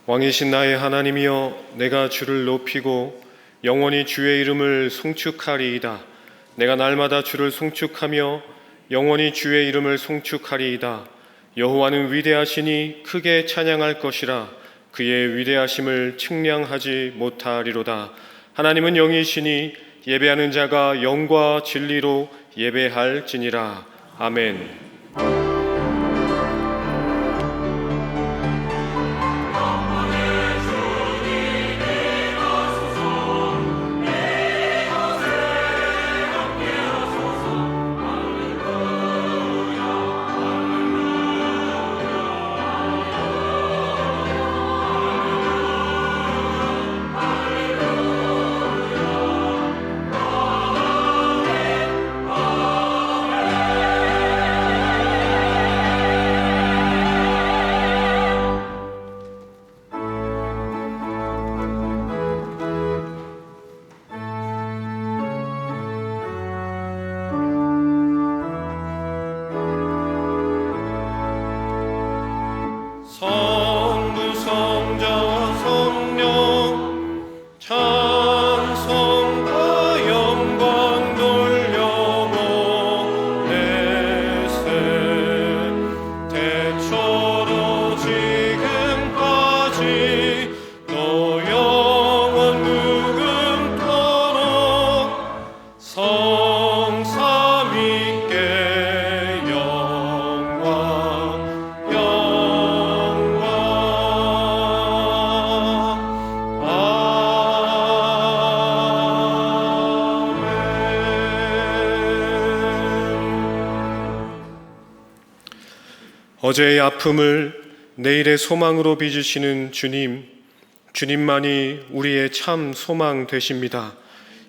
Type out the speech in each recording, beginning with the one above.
왕이신 나의 하나님이여, 내가 주를 높이고 영원히 주의 이름을 송축하리이다. 내가 날마다 주를 송축하며 영원히 주의 이름을 송축하리이다. 여호와는 위대하시니 크게 찬양할 것이라. 그의 위대하심을 측량하지 못하리로다. 하나님은 영이시니 예배하는 자가 영과 진리로 예배할지니라. 아멘. 어제의 아픔을 내일의 소망으로 빚으시는 주님, 주님만이 우리의 참 소망 되십니다.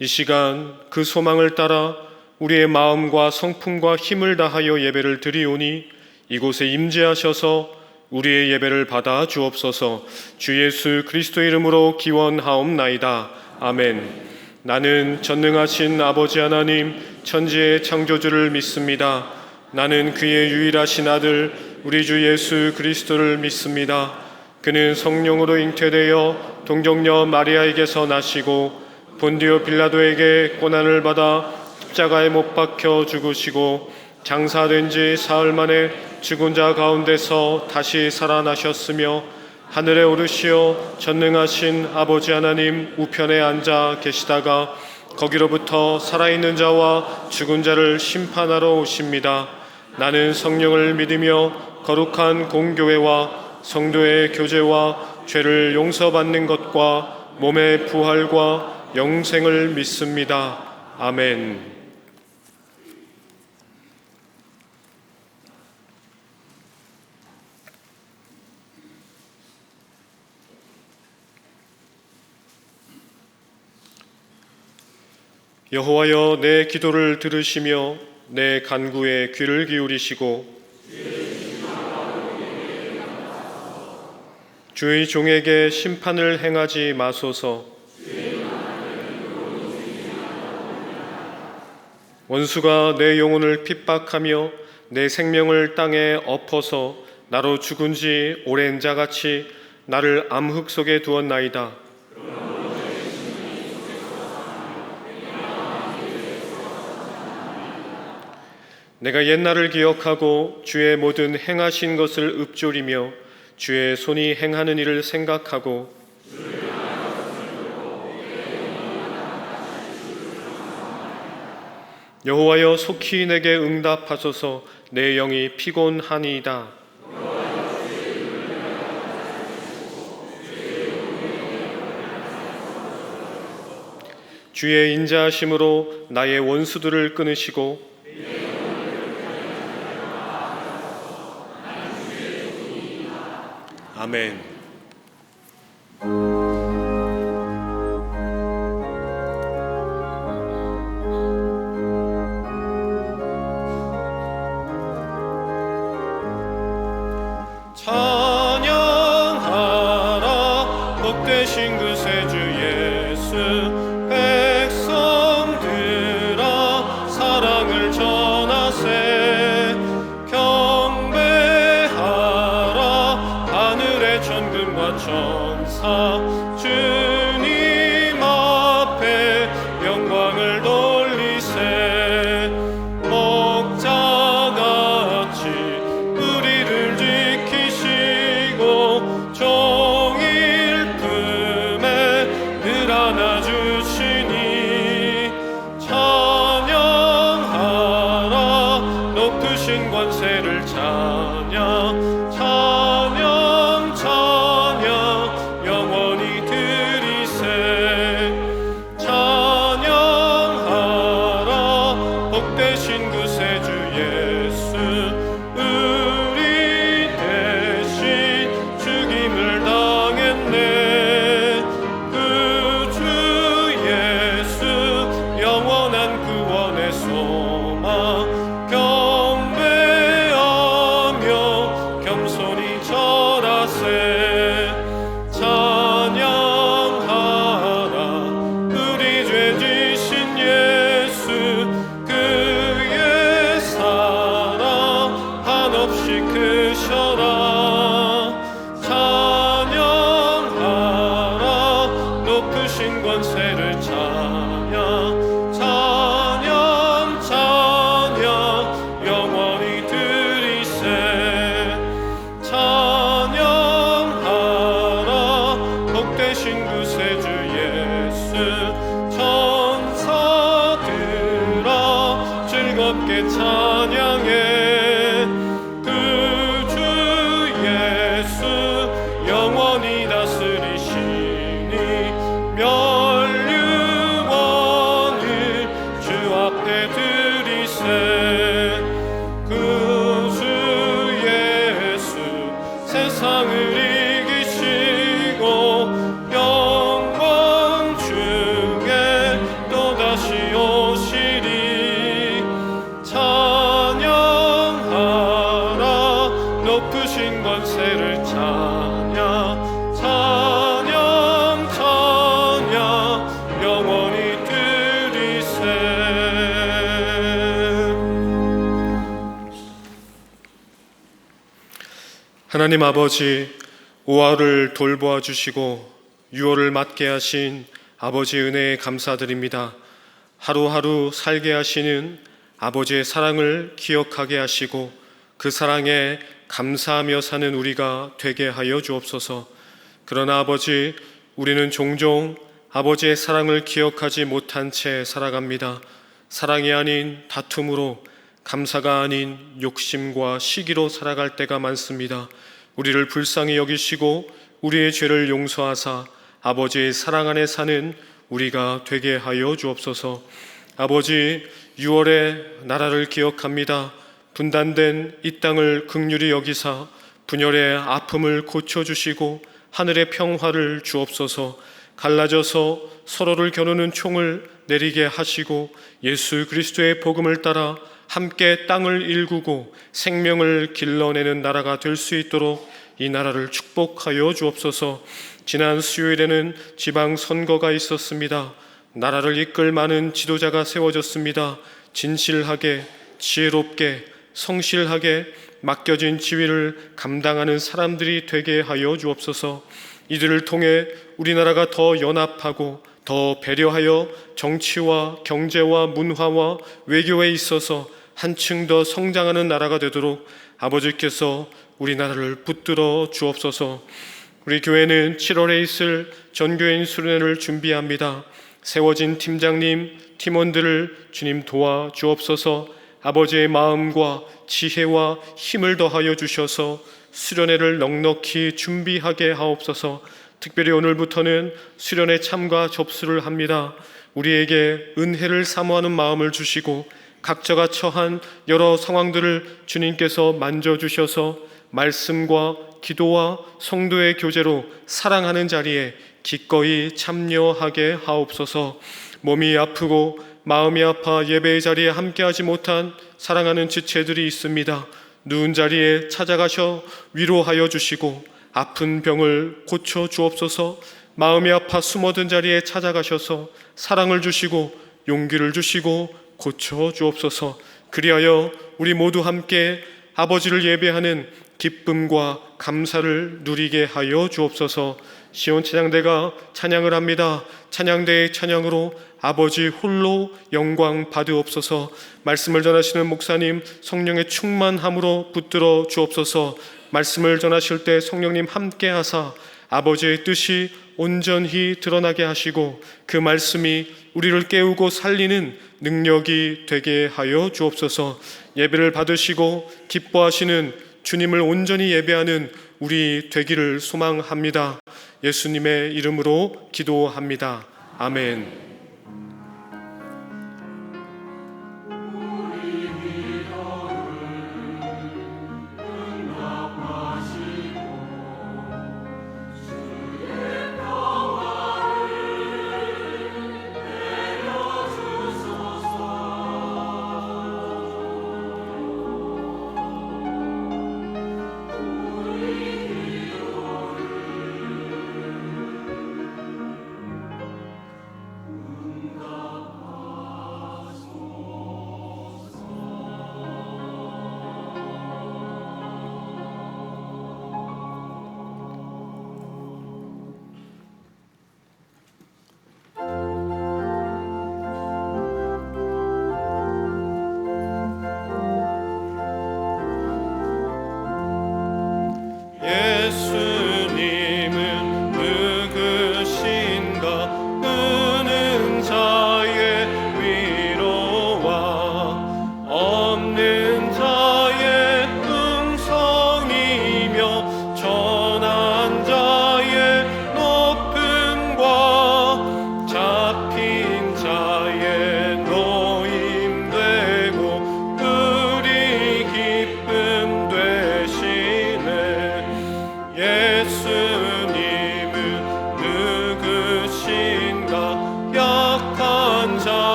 이 시간 그 소망을 따라 우리의 마음과 성품과 힘을 다하여 예배를 드리오니 이곳에 임재하셔서 우리의 예배를 받아 주옵소서. 주 예수 그리스도의 이름으로 기원하옵나이다. 아멘. 나는 전능하신 아버지 하나님 천지의 창조주를 믿습니다. 나는 그의 유일하신 아들 우리 주 예수 그리스도를 믿습니다. 그는 성령으로 잉태되어 동정녀 마리아에게서 나시고 본디오 빌라도에게 고난을 받아 십자가에 못 박혀 죽으시고 장사된 지 사흘 만에 죽은 자 가운데서 다시 살아나셨으며 하늘에 오르시어 전능하신 아버지 하나님 우편에 앉아 계시다가 거기로부터 살아있는 자와 죽은 자를 심판하러 오십니다. 나는 성령을 믿으며 거룩한 공교회와 성도의 교제와 죄를 용서받는 것과 몸의 부활과 영생을 믿습니다. 아멘. 여호와여, 내 기도를 들으시며 내 간구에 귀를 기울이시고 주의 종에게 심판을 행하지 마소서. 원수가 내 영혼을 핍박하며 내 생명을 땅에 엎어서 나로 죽은 지 오랜 자같이 나를 암흑 속에 두었나이다. 내가 옛날을 기억하고 주의 모든 행하신 것을 읊조리며 주의 손이 행하는 일을 생각하고 여호와여, 속히 내게 응답하소서. 내 영이 피곤하니이다. 주의 인자하심으로 나의 원수들을 끊으시고 아멘. 찬양하라 복되신 그 세주 예수. 백성들아 사랑을 전하세. 경배하라 하늘의 천군과 천 높으신 권세를 찬양 찬양 찬양 영원히 드리세 찬양하라 복되신 구세주 예수 천사들아 즐겁게 찬양해 영원히 다스리시니 멸류관을 주 앞에 드리세 그 주 예수 세상을 이기시고 영광 중에 또다시 오시리 찬양하라 높으신 권세를 찬양 찬양 찬양 영원히 드리세 하나님 아버지 5월을 돌보아 주시고 6월을 맞게 하신 아버지 은혜에 감사드립니다. 하루하루 살게 하시는 아버지의 사랑을 기억하게 하시고 그 사랑에 감사하며 사는 우리가 되게 하여 주옵소서. 그러나 아버지, 우리는 종종 아버지의 사랑을 기억하지 못한 채 살아갑니다. 사랑이 아닌 다툼으로, 감사가 아닌 욕심과 시기로 살아갈 때가 많습니다. 우리를 불쌍히 여기시고 우리의 죄를 용서하사 아버지의 사랑 안에 사는 우리가 되게 하여 주옵소서. 아버지, 6월에 나라를 기억합니다. 분단된 이 땅을 긍휼히 여기사 분열의 아픔을 고쳐주시고 하늘의 평화를 주옵소서. 갈라져서 서로를 겨누는 총을 내리게 하시고 예수 그리스도의 복음을 따라 함께 땅을 일구고 생명을 길러내는 나라가 될 수 있도록 이 나라를 축복하여 주옵소서. 지난 수요일에는 지방선거가 있었습니다. 나라를 이끌 많은 지도자가 세워졌습니다. 진실하게, 지혜롭게, 성실하게 맡겨진 지위를 감당하는 사람들이 되게 하여 주옵소서. 이들을 통해 우리나라가 더 연합하고 더 배려하여 정치와 경제와 문화와 외교에 있어서 한층 더 성장하는 나라가 되도록 아버지께서 우리나라를 붙들어 주옵소서. 우리 교회는 7월에 있을 전교인 수련회를 준비합니다. 세워진 팀장님, 팀원들을 주님 도와 주옵소서. 아버지의 마음과 지혜와 힘을 더하여 주셔서 수련회를 넉넉히 준비하게 하옵소서. 특별히 오늘부터는 수련회 참가 접수를 합니다. 우리에게 은혜를 사모하는 마음을 주시고 각자가 처한 여러 상황들을 주님께서 만져주셔서 말씀과 기도와 성도의 교제로 사랑하는 자리에 기꺼이 참여하게 하옵소서. 몸이 아프고 마음이 아파 예배의 자리에 함께하지 못한 사랑하는 지체들이 있습니다. 누운 자리에 찾아가셔 위로하여 주시고 아픈 병을 고쳐 주옵소서. 마음이 아파 숨어든 자리에 찾아가셔서 사랑을 주시고 용기를 주시고 고쳐 주옵소서. 그리하여 우리 모두 함께 아버지를 예배하는 기쁨과 감사를 누리게 하여 주옵소서. 시온 찬양대가 찬양을 합니다. 찬양대의 찬양으로 아버지 홀로 영광 받으옵소서. 말씀을 전하시는 목사님 성령의 충만함으로 붙들어 주옵소서. 말씀을 전하실 때 성령님 함께 하사 아버지의 뜻이 온전히 드러나게 하시고 그 말씀이 우리를 깨우고 살리는 능력이 되게 하여 주옵소서. 예배를 받으시고 기뻐하시는 주님을 온전히 예배하는 우리 되기를 소망합니다. 예수님의 이름으로 기도합니다. 아멘.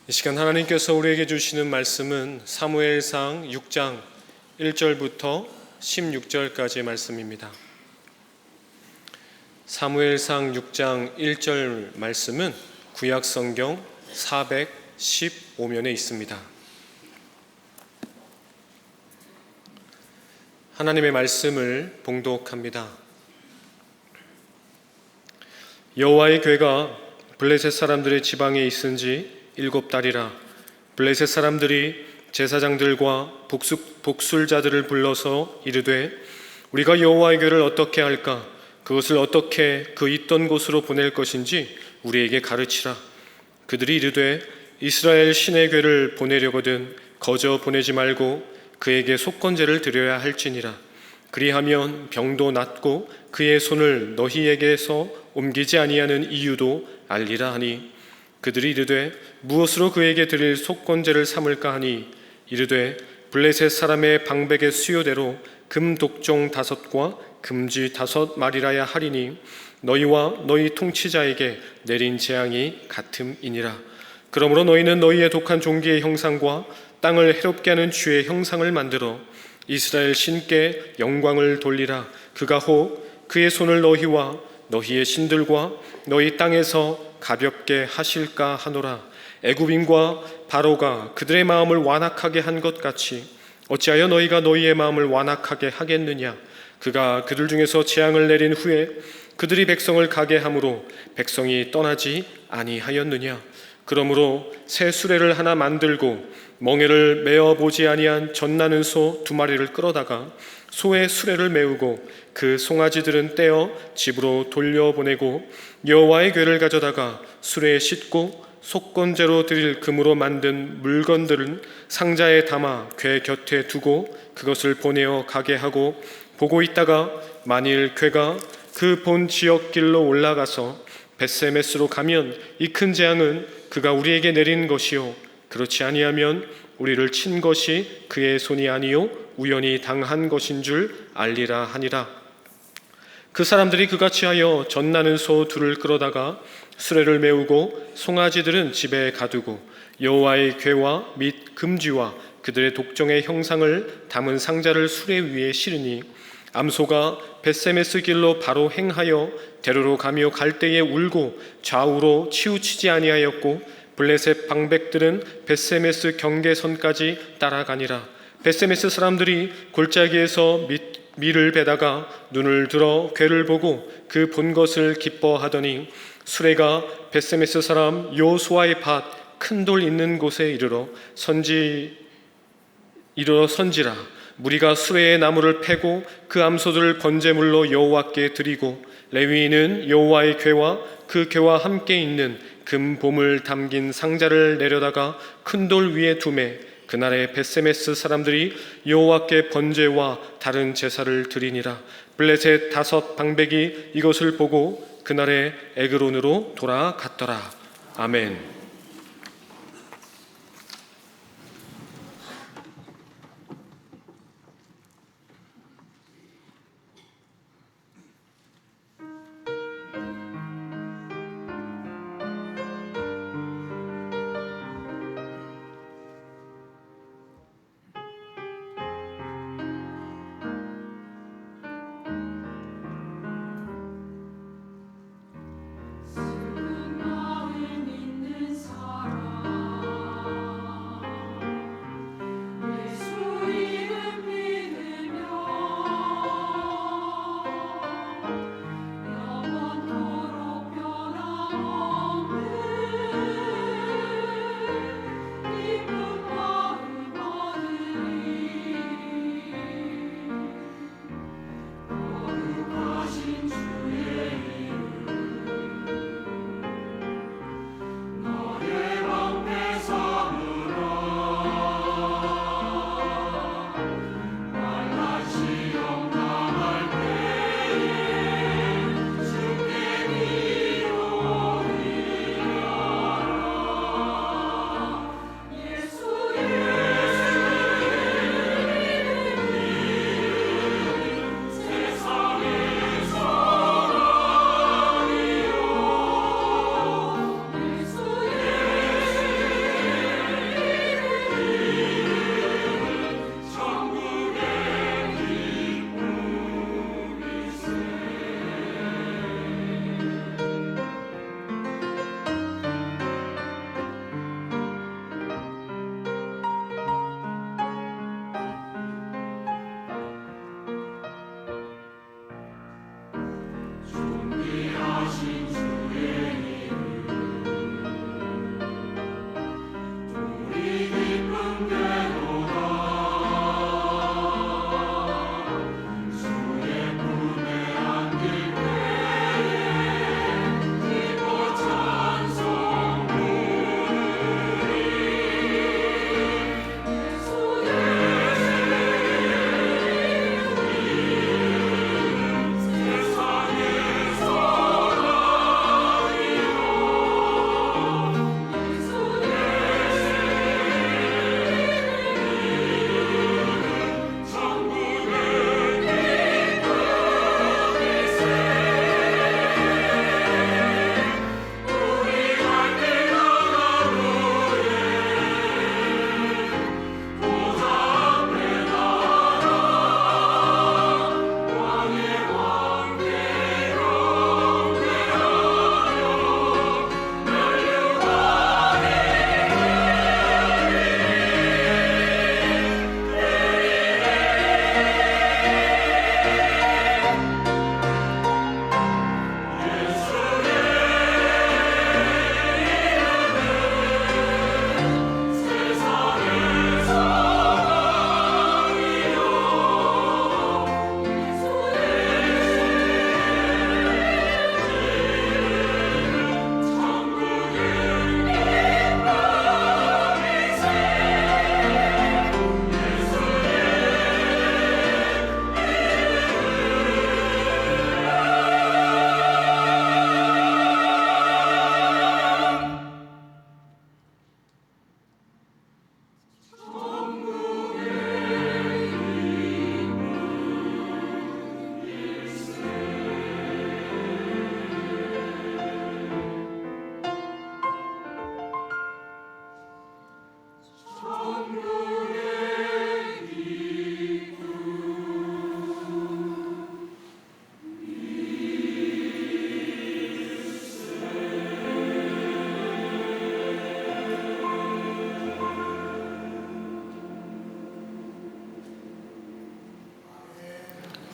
이 시간 하나님께서 우리에게 주시는 말씀은 사무엘상 6장 1절부터 16절까지의 말씀입니다. 사무엘상 6장 1절 말씀은 구약성경 415면에 있습니다. 하나님의 말씀을 봉독합니다. 여호와의 궤가 블레셋 사람들의 지방에 있은 지 7달이라. 블레셋 사람들이 제사장들과 복술자들을 불러서 이르되 우리가 여호와의 궤를 어떻게 할까? 그것을 어떻게 그 있던 곳으로 보낼 것인지 우리에게 가르치라. 그들이 이르되 이스라엘 신의 궤를 보내려거든 거저 보내지 말고 그에게 속건제를 드려야 할지니라. 그리하면 병도 낫고 그의 손을 너희에게서 옮기지 아니하는 이유도 알리라 하니, 그들이 이르되 무엇으로 그에게 드릴 속건제를 삼을까 하니, 이르되 블레셋 사람의 방백의 수요대로 금 독종 5과 금쥐 5마리라야 하리니 너희와 너희 통치자에게 내린 재앙이 같음이니라. 그러므로 너희는 너희의 독한 종기의 형상과 땅을 해롭게 하는 쥐의 형상을 만들어 이스라엘 신께 영광을 돌리라. 그가 혹 그의 손을 너희와 너희의 신들과 너희 땅에서 가볍게 하실까 하노라. 애굽인과 바로가 그들의 마음을 완악하게 한 것 같이 어찌하여 너희가 너희의 마음을 완악하게 하겠느냐. 그가 그들 중에서 재앙을 내린 후에 그들이 백성을 가게 함으로 백성이 떠나지 아니하였느냐. 그러므로 새 수레를 하나 만들고 멍에를 메어 보지 아니한 젖나는 소 2마리를 끌어다가 소의 수레를 메우고 그 송아지들은 떼어 집으로 돌려보내고 여호와의 궤를 가져다가 수레에 싣고 속건제로 드릴 금으로 만든 물건들은 상자에 담아 궤 곁에 두고 그것을 보내어 가게 하고, 보고 있다가 만일 궤가 그 본 지역 길로 올라가서 벳세메스로 가면 이 큰 재앙은 그가 우리에게 내린 것이요 그렇지 아니하면 우리를 친 것이 그의 손이 아니요 우연히 당한 것인 줄 알리라 하니라. 그 사람들이 그같이 하여 젖나는 소 2를 끌어다가 수레를 메우고 송아지들은 집에 가두고 여호와의 궤와 및 금쥐와 그들의 독종의 형상을 담은 상자를 수레 위에 실으니, 암소가 벳세메스 길로 바로 행하여 대로로 가며 갈 때에 울고 좌우로 치우치지 아니하였고, 블레셋 방백들은 벳세메스 경계선까지 따라가니라. 벳세메스 사람들이 골짜기에서 밀을 베다가 눈을 들어 궤를 보고 그 본 것을 기뻐하더니, 수레가 벳세메스 사람 여호수아의 밭 큰 돌 있는 곳에 이르러 선지라. 무리가 수레의 나무를 패고 그 암소들을 번제물로 여호와께 드리고, 레위인은 여호와의 궤와 그 궤와 함께 있는 금 보물 담긴 상자를 내려다가 큰 돌 위에 두매, 그날에 벳세메스 사람들이 여호와께 번제와 다른 제사를 드리니라. 블레셋 5 방백이 이것을 보고 그날에 에그론으로 돌아갔더라. 아멘. 마을 믿는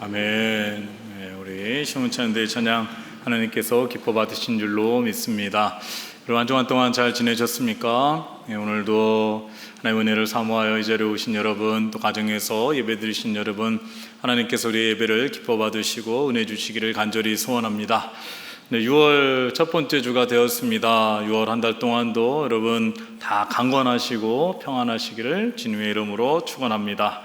아멘. 네, 우리 시온찬대 찬양 하나님께서 기뻐 받으신 줄로 믿습니다. 여러분 한 주간 동안 잘 지내셨습니까? 네, 오늘도 하나님의 은혜를 사모하여 이 자리에 오신 여러분, 또 가정에서 예배 드리신 여러분, 하나님께서 우리의 예배를 기뻐 받으시고 은혜 주시기를 간절히 소원합니다. 네, 6월 첫 번째 주가 되었습니다. 6월 한 달 동안도 여러분 다 강건하시고 평안하시기를 주님의 이름으로 축원합니다.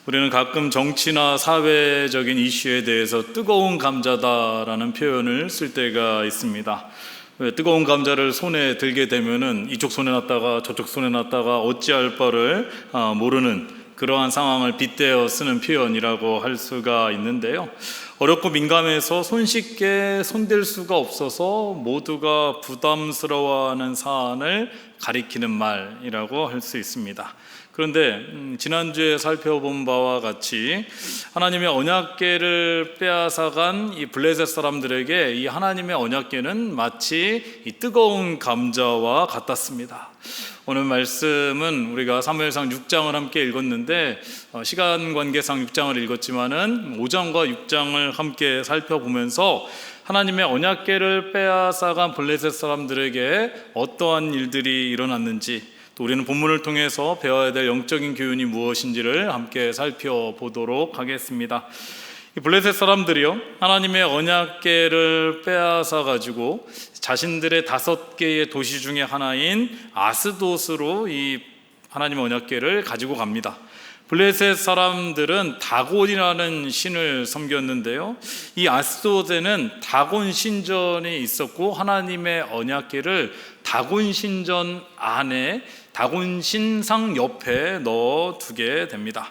우리는 가끔 정치나 사회적인 이슈에 대해서 뜨거운 감자다라는 표현을 쓸 때가 있습니다. 뜨거운 감자를 손에 들게 되면은 이쪽 손에 놨다가 저쪽 손에 놨다가 어찌할 바를 모르는 그러한 상황을 빗대어 쓰는 표현이라고 할 수가 있는데요. 어렵고 민감해서 손쉽게 손댈 수가 없어서 모두가 부담스러워하는 사안을 가리키는 말이라고 할 수 있습니다. 그런데 지난주에 살펴본 바와 같이 하나님의 언약궤를 빼앗아간 이 블레셋 사람들에게 이 하나님의 언약궤는 마치 이 뜨거운 감자와 같았습니다. 오늘 말씀은 우리가 사무엘상 6장을 함께 읽었는데 시간 관계상 6장을 읽었지만은 5장과 6장을 함께 살펴보면서 하나님의 언약궤를 빼앗아간 블레셋 사람들에게 어떠한 일들이 일어났는지, 또 우리는 본문을 통해서 배워야 될 영적인 교훈이 무엇인지를 함께 살펴보도록 하겠습니다. 이 블레셋 사람들이요, 하나님의 언약궤를 빼앗아 가지고 자신들의 5개의 도시 중에 하나인 아스돗으로 이 하나님의 언약궤를 가지고 갑니다. 블레셋 사람들은 다곤이라는 신을 섬겼는데요, 이 아스돗에는 다곤 신전이 있었고 하나님의 언약궤를 다곤 신전 안에 다곤 신상 옆에 넣어 두게 됩니다.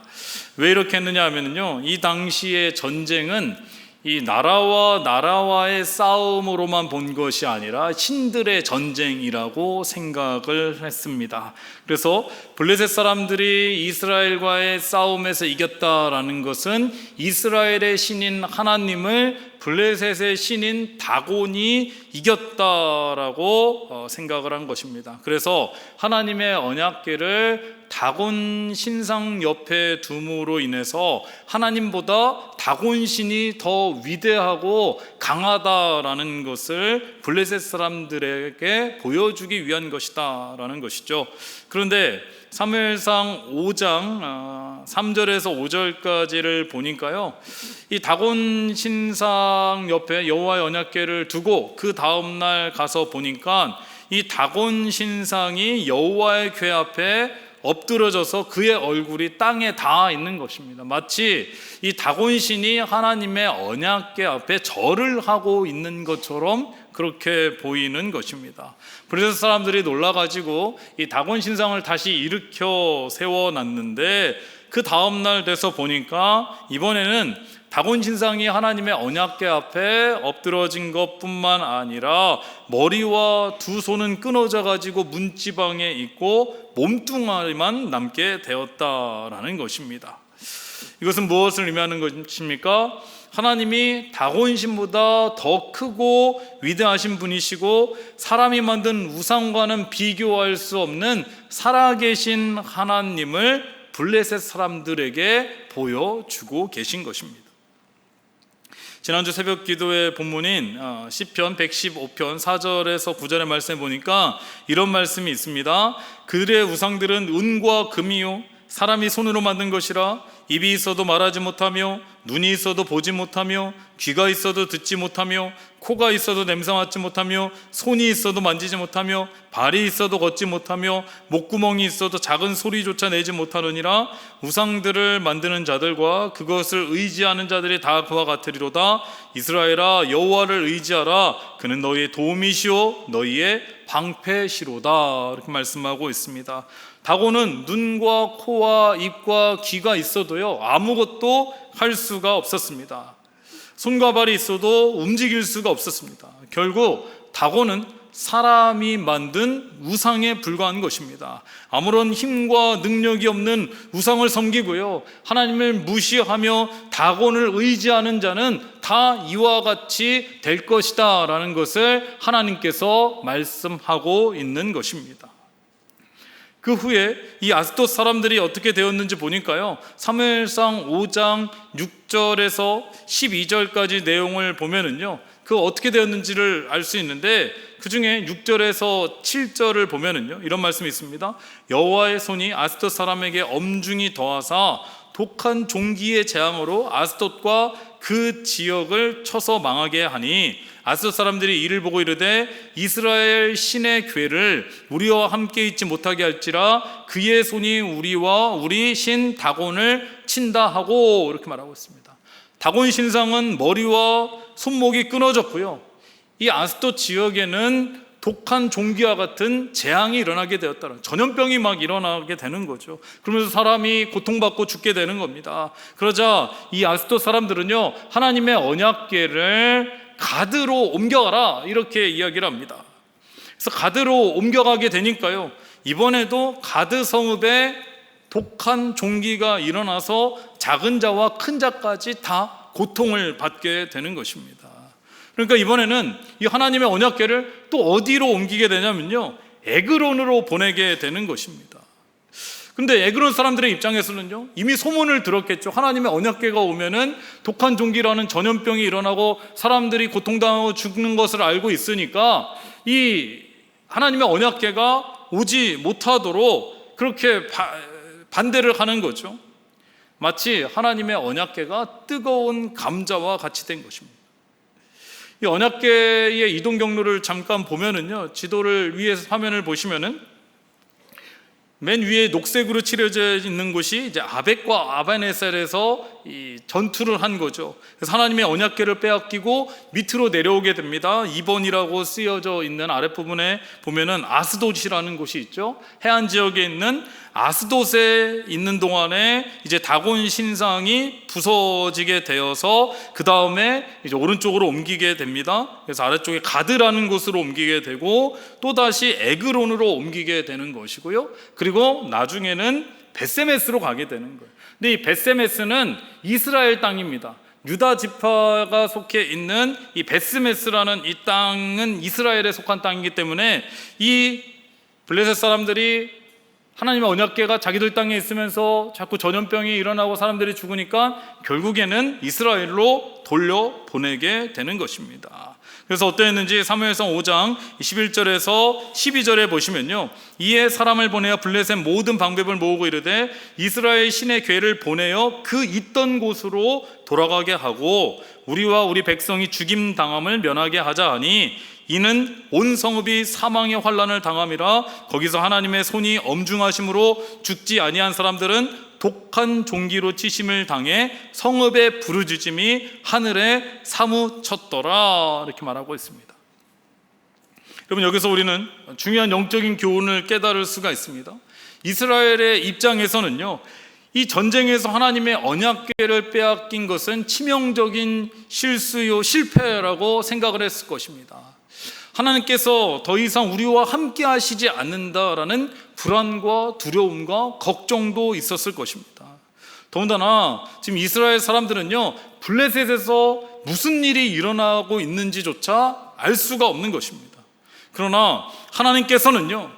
왜 이렇게 했느냐 하면요, 이 당시의 전쟁은 이 나라와 나라와의 싸움으로만 본 것이 아니라 신들의 전쟁이라고 생각을 했습니다. 그래서 블레셋 사람들이 이스라엘과의 싸움에서 이겼다라는 것은 이스라엘의 신인 하나님을 블레셋의 신인 다곤이 이겼다라고 생각을 한 것입니다. 그래서 하나님의 언약궤를 다곤 신상 옆에 둠으로 인해서 하나님보다 다곤 신이 더 위대하고 강하다라는 것을 블레셋 사람들에게 보여주기 위한 것이다라는 것이죠. 그런데 사무엘상 5장 3절에서 5절까지를 보니까요, 이 다곤 신상 옆에 여호와의 언약궤를 두고 그 다음날 가서 보니까 이 다곤 신상이 여호와의 궤 앞에 엎드러져서 그의 얼굴이 땅에 닿아 있는 것입니다. 마치 이 다곤 신이 하나님의 언약궤 앞에 절을 하고 있는 것처럼 그렇게 보이는 것입니다. 블레셋 사람들이 놀라가지고 이 다곤 신상을 다시 일으켜 세워놨는데 그 다음날 돼서 보니까 이번에는 다곤 신상이 하나님의 언약궤 앞에 엎드러진 것뿐만 아니라 머리와 두 손은 끊어져 가지고 문지방에 있고 몸뚱아리만 남게 되었다라는 것입니다. 이것은 무엇을 의미하는 것입니까? 하나님이 다곤 신보다 더 크고 위대하신 분이시고 사람이 만든 우상과는 비교할 수 없는 살아계신 하나님을 블레셋 사람들에게 보여주고 계신 것입니다. 지난주 새벽 기도의 본문인 시편 115편 4절에서 9절의 말씀에 보니까 이런 말씀이 있습니다. 그들의 우상들은 은과 금이요 사람이 손으로 만든 것이라 입이 있어도 말하지 못하며 눈이 있어도 보지 못하며 귀가 있어도 듣지 못하며 코가 있어도 냄새 맡지 못하며 손이 있어도 만지지 못하며 발이 있어도 걷지 못하며 목구멍이 있어도 작은 소리조차 내지 못하느니라. 우상들을 만드는 자들과 그것을 의지하는 자들이 다 그와 같으리로다. 이스라엘아, 여호와를 의지하라. 그는 너희의 도움이시오 너희의 방패시로다. 이렇게 말씀하고 있습니다. 다곤은 눈과 코와 입과 귀가 있어도요, 아무것도 할 수가 없었습니다. 손과 발이 있어도 움직일 수가 없었습니다. 결국 다곤은 사람이 만든 우상에 불과한 것입니다. 아무런 힘과 능력이 없는 우상을 섬기고요, 하나님을 무시하며 다곤을 의지하는 자는 다 이와 같이 될 것이다 라는 것을 하나님께서 말씀하고 있는 것입니다. 그 후에 이 아스돗 사람들이 어떻게 되었는지 보니까요, 사무엘상 5장 6절에서 12절까지 내용을 보면은요, 그 어떻게 되었는지를 알 수 있는데, 그 중에 6절에서 7절을 보면은요, 이런 말씀이 있습니다. 여호와의 손이 아스돗 사람에게 엄중히 더하사 독한 종기의 재앙으로 아스돗과 그 지역을 쳐서 망하게 하니, 아스돗 사람들이 이를 보고 이르되 이스라엘 신의 괴를 우리와 함께 있지 못하게 할지라 그의 손이 우리와 우리 신 다곤을 친다 하고, 이렇게 말하고 있습니다. 다곤 신상은 머리와 손목이 끊어졌고요, 이 아스돗 지역에는 독한 종기와 같은 재앙이 일어나게 되었다는, 전염병이 막 일어나게 되는 거죠. 그러면서 사람이 고통받고 죽게 되는 겁니다. 그러자 이 아스돗 사람들은요, 하나님의 언약궤를 가드로 옮겨가라, 이렇게 이야기를 합니다. 그래서 가드로 옮겨가게 되니까요, 이번에도 가드 성읍에 독한 종기가 일어나서 작은 자와 큰 자까지 다 고통을 받게 되는 것입니다. 그러니까 이번에는 이 하나님의 언약궤를 또 어디로 옮기게 되냐면요, 에그론으로 보내게 되는 것입니다. 근데 에그론 사람들의 입장에서는요, 이미 소문을 들었겠죠. 하나님의 언약궤가 오면은 독한 종기라는 전염병이 일어나고 사람들이 고통당하고 죽는 것을 알고 있으니까 이 하나님의 언약궤가 오지 못하도록 그렇게 반대를 하는 거죠. 마치 하나님의 언약궤가 뜨거운 감자와 같이 된 것입니다. 이 언약궤의 이동 경로를 잠깐 보면은요, 지도를 위에서 화면을 보시면은 맨 위에 녹색으로 칠해져 있는 곳이 이제 아벡과 아벤에셀에서 이 전투를 한 거죠. 그래서 하나님의 언약궤를 빼앗기고 밑으로 내려오게 됩니다. 2번이라고 쓰여져 있는 아랫부분에 보면은 아스돗이라는 곳이 있죠. 해안 지역에 있는 아스돗에 있는 동안에 이제 다곤 신상이 부서지게 되어서 그 다음에 이제 오른쪽으로 옮기게 됩니다. 그래서 아래쪽에 가드라는 곳으로 옮기게 되고 또 다시 에그론으로 옮기게 되는 것이고요. 그리고 나중에는 벳세메스로 가게 되는 거예요. 근데 이 벳세메스는 이스라엘 땅입니다. 유다 지파가 속해 있는 이 벳세메스라는 이 땅은 이스라엘에 속한 땅이기 때문에 이 블레셋 사람들이 하나님의 언약궤가 자기들 땅에 있으면서 자꾸 전염병이 일어나고 사람들이 죽으니까 결국에는 이스라엘로 돌려보내게 되는 것입니다. 그래서 어떠했는지 사무엘상 5장 11절에서 12절에 보시면요, 이에 사람을 보내어 블레셋 모든 방백을 모으고 이르되 이스라엘 신의 궤를 보내어 그 있던 곳으로 돌아가게 하고 우리와 우리 백성이 죽임 당함을 면하게 하자 하니, 이는 온 성읍이 사망의 환난을 당함이라. 거기서 하나님의 손이 엄중하심으로 죽지 아니한 사람들은 독한 종기로 치심을 당해 성읍의 부르짖음이 하늘에 사무쳤더라, 이렇게 말하고 있습니다. 여러분, 여기서 우리는 중요한 영적인 교훈을 깨달을 수가 있습니다. 이스라엘의 입장에서는요, 이 전쟁에서 하나님의 언약궤를 빼앗긴 것은 치명적인 실수요 실패라고 생각을 했을 것입니다. 하나님께서 더 이상 우리와 함께 하시지 않는다라는 불안과 두려움과 걱정도 있었을 것입니다. 더군다나 지금 이스라엘 사람들은요, 블레셋에서 무슨 일이 일어나고 있는지조차 알 수가 없는 것입니다. 그러나 하나님께서는요,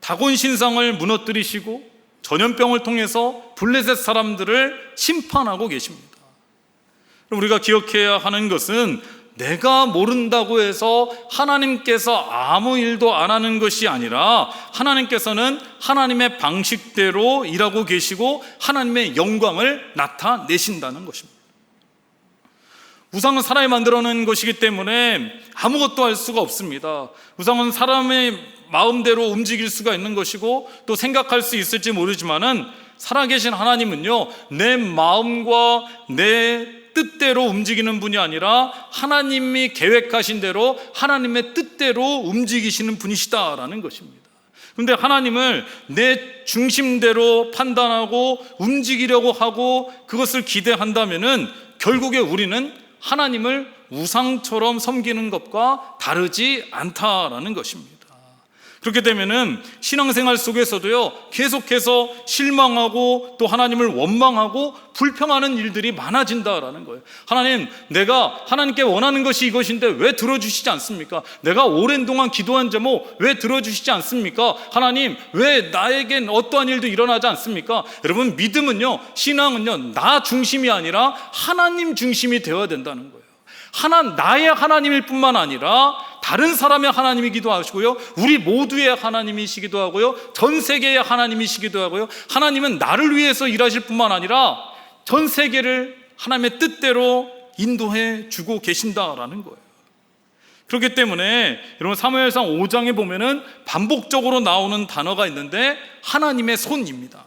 다곤 신상을 무너뜨리시고 전염병을 통해서 블레셋 사람들을 심판하고 계십니다. 우리가 기억해야 하는 것은 내가 모른다고 해서 하나님께서 아무 일도 안 하는 것이 아니라 하나님께서는 하나님의 방식대로 일하고 계시고 하나님의 영광을 나타내신다는 것입니다. 우상은 사람이 만들어낸 것이기 때문에 아무것도 할 수가 없습니다. 우상은 사람의 마음대로 움직일 수가 있는 것이고 또 생각할 수 있을지 모르지만은 살아계신 하나님은요, 내 마음과 내 뜻대로 움직이는 분이 아니라 하나님이 계획하신 대로 하나님의 뜻대로 움직이시는 분이시다라는 것입니다. 그런데 하나님을 내 중심대로 판단하고 움직이려고 하고 그것을 기대한다면은 결국에 우리는 하나님을 우상처럼 섬기는 것과 다르지 않다라는 것입니다. 그렇게 되면은 신앙생활 속에서도요, 계속해서 실망하고 또 하나님을 원망하고 불평하는 일들이 많아진다라는 거예요. 하나님, 내가 하나님께 원하는 것이 이것인데 왜 들어주시지 않습니까? 내가 오랜 동안 기도한 제목 왜 들어주시지 않습니까? 하나님, 왜 나에겐 어떠한 일도 일어나지 않습니까? 여러분, 믿음은요, 신앙은요, 나 중심이 아니라 하나님 중심이 되어야 된다는 거예요. 나의 하나님일 뿐만 아니라 다른 사람의 하나님이기도 하시고요, 우리 모두의 하나님이시기도 하고요, 전 세계의 하나님이시기도 하고요, 하나님은 나를 위해서 일하실 뿐만 아니라 전 세계를 하나님의 뜻대로 인도해 주고 계신다라는 거예요. 그렇기 때문에 여러분, 사무엘상 5장에 보면은 반복적으로 나오는 단어가 있는데 하나님의 손입니다.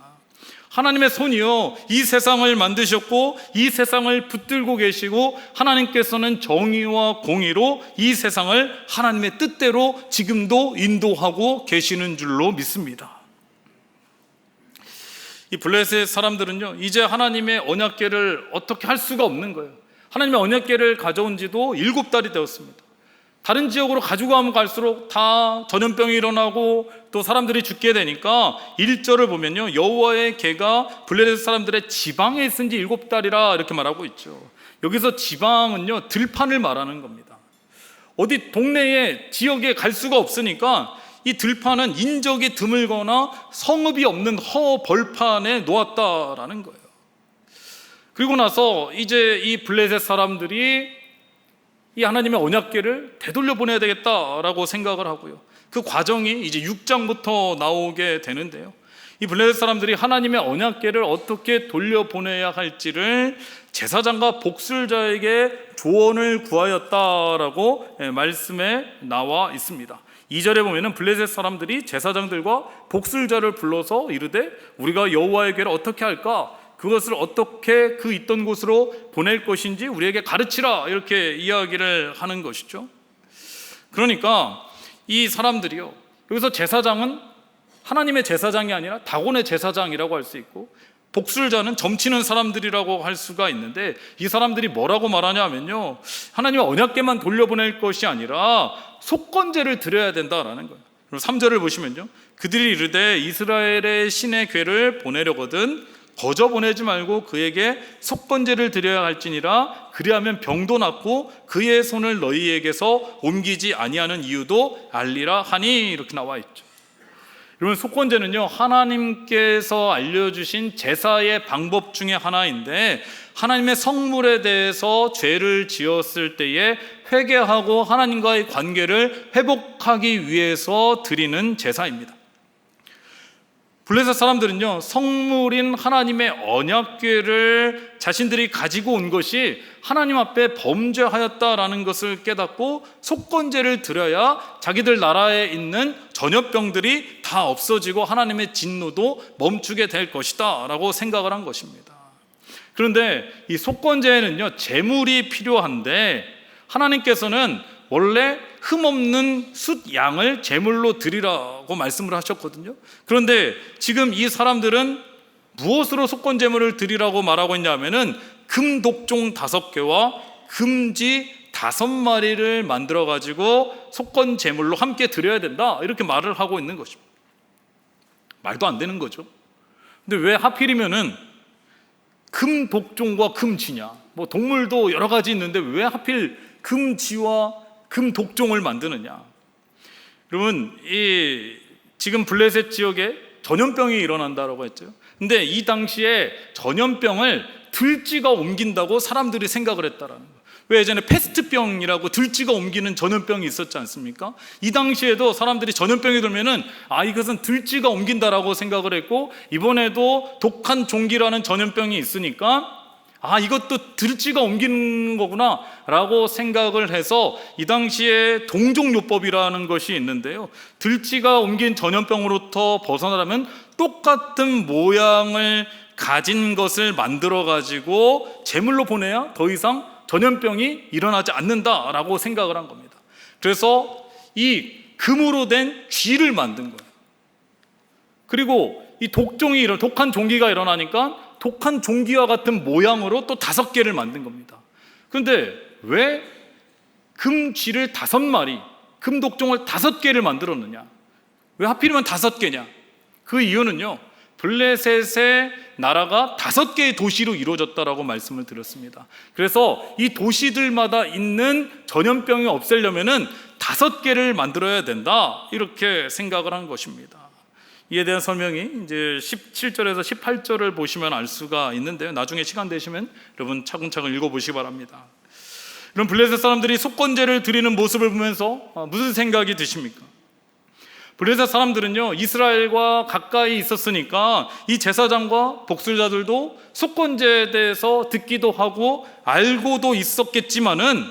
하나님의 손이요, 이 세상을 만드셨고 이 세상을 붙들고 계시고 하나님께서는 정의와 공의로 이 세상을 하나님의 뜻대로 지금도 인도하고 계시는 줄로 믿습니다. 이 블레셋 사람들은요, 이제 하나님의 언약궤를 어떻게 할 수가 없는 거예요. 하나님의 언약궤를 가져온 지도 7달이 되었습니다. 다른 지역으로 가지고 가면 갈수록 다 전염병이 일어나고 또 사람들이 죽게 되니까 1절을 보면요, 여호와의 궤가 블레셋 사람들의 지방에 있은 지 7달이라 이렇게 말하고 있죠. 여기서 지방은요, 들판을 말하는 겁니다. 어디 동네에 지역에 갈 수가 없으니까 이 들판은 인적이 드물거나 성읍이 없는 허벌판에 놓았다라는 거예요. 그리고 나서 이제 이 블레셋 사람들이 이 하나님의 언약궤를 되돌려 보내야 되겠다라고 생각을 하고요, 그 과정이 이제 6장부터 나오게 되는데요, 이 블레셋 사람들이 하나님의 언약궤를 어떻게 돌려보내야 할지를 제사장과 복술자에게 조언을 구하였다라고 말씀에 나와 있습니다. 2절에 보면은 블레셋 사람들이 제사장들과 복술자를 불러서 이르되 우리가 여호와의 궤를 어떻게 할까? 그것을 어떻게 그 있던 곳으로 보낼 것인지 우리에게 가르치라, 이렇게 이야기를 하는 것이죠. 그러니까 이 사람들이요, 여기서 제사장은 하나님의 제사장이 아니라 다곤의 제사장이라고 할 수 있고, 복술자는 점치는 사람들이라고 할 수가 있는데, 이 사람들이 뭐라고 말하냐면요, 하나님의 언약궤만 돌려보낼 것이 아니라 속건제를 드려야 된다라는 거예요. 3절을 보시면요, 그들이 이르되 이스라엘의 신의 궤를 보내려거든 거저 보내지 말고 그에게 속건제를 드려야 할지니라. 그리하면 병도 낫고 그의 손을 너희에게서 옮기지 아니하는 이유도 알리라 하니, 이렇게 나와 있죠. 여러분, 속건제는요, 하나님께서 알려주신 제사의 방법 중에 하나인데, 하나님의 성물에 대해서 죄를 지었을 때에 회개하고 하나님과의 관계를 회복하기 위해서 드리는 제사입니다. 블레셋 사람들은요, 성물인 하나님의 언약궤를 자신들이 가지고 온 것이 하나님 앞에 범죄하였다라는 것을 깨닫고 속건제를 드려야 자기들 나라에 있는 전염병들이 다 없어지고 하나님의 진노도 멈추게 될 것이다 라고 생각을 한 것입니다. 그런데 이 속건제에는요, 제물이 필요한데 하나님께서는 원래 흠없는 숫 양을 제물로 드리라고 말씀을 하셨거든요. 그런데 지금 이 사람들은 무엇으로 속건제물을 드리라고 말하고 있냐면은 금독종 5개와 금지 5마리를 만들어 가지고 속건제물로 함께 드려야 된다, 이렇게 말을 하고 있는 것입니다. 말도 안 되는 거죠. 근데 왜 하필이면은 금독종과 금지냐? 뭐 동물도 여러 가지 있는데 왜 하필 금지와 금독종을 만드느냐? 여러분, 지금 블레셋 지역에 전염병이 일어난다라고 했죠. 근데 이 당시에 전염병을 들쥐가 옮긴다고 사람들이 생각을 했다라는 거예요. 왜 예전에 패스트병이라고 들쥐가 옮기는 전염병이 있었지 않습니까? 이 당시에도 사람들이 전염병이 들면은 이것은 들쥐가 옮긴다라고 생각을 했고, 이번에도 독한 종기라는 전염병이 있으니까 이것도 들쥐가 옮기는 거구나 라고 생각을 해서 이 당시에 동종요법이라는 것이 있는데요, 들쥐가 옮긴 전염병으로부터 벗어나려면 똑같은 모양을 가진 것을 만들어 가지고 제물로 보내야 더 이상 전염병이 일어나지 않는다라고 생각을 한 겁니다. 그래서 이 금으로 된 쥐를 만든 거예요. 그리고 이 독한 종기가 일어나니까 독한 종기와 같은 모양으로 또 5개를 만든 겁니다. 그런데 왜 금쥐를 5마리, 금독종을 5개를 만들었느냐? 왜 하필이면 5개냐? 그 이유는요, 블레셋의 나라가 5개의 도시로 이루어졌다라고 말씀을 드렸습니다. 그래서 이 도시들마다 있는 전염병이 없애려면은 5개를 만들어야 된다, 이렇게 생각을 한 것입니다. 이에 대한 설명이 이제 17절에서 18절을 보시면 알 수가 있는데요, 나중에 시간 되시면 여러분 차근차근 읽어보시기 바랍니다. 이런 블레셋 사람들이 속건제를 드리는 모습을 보면서 무슨 생각이 드십니까? 블레셋 사람들은요, 이스라엘과 가까이 있었으니까 이 제사장과 복술자들도 속건제에 대해서 듣기도 하고 알고도 있었겠지만은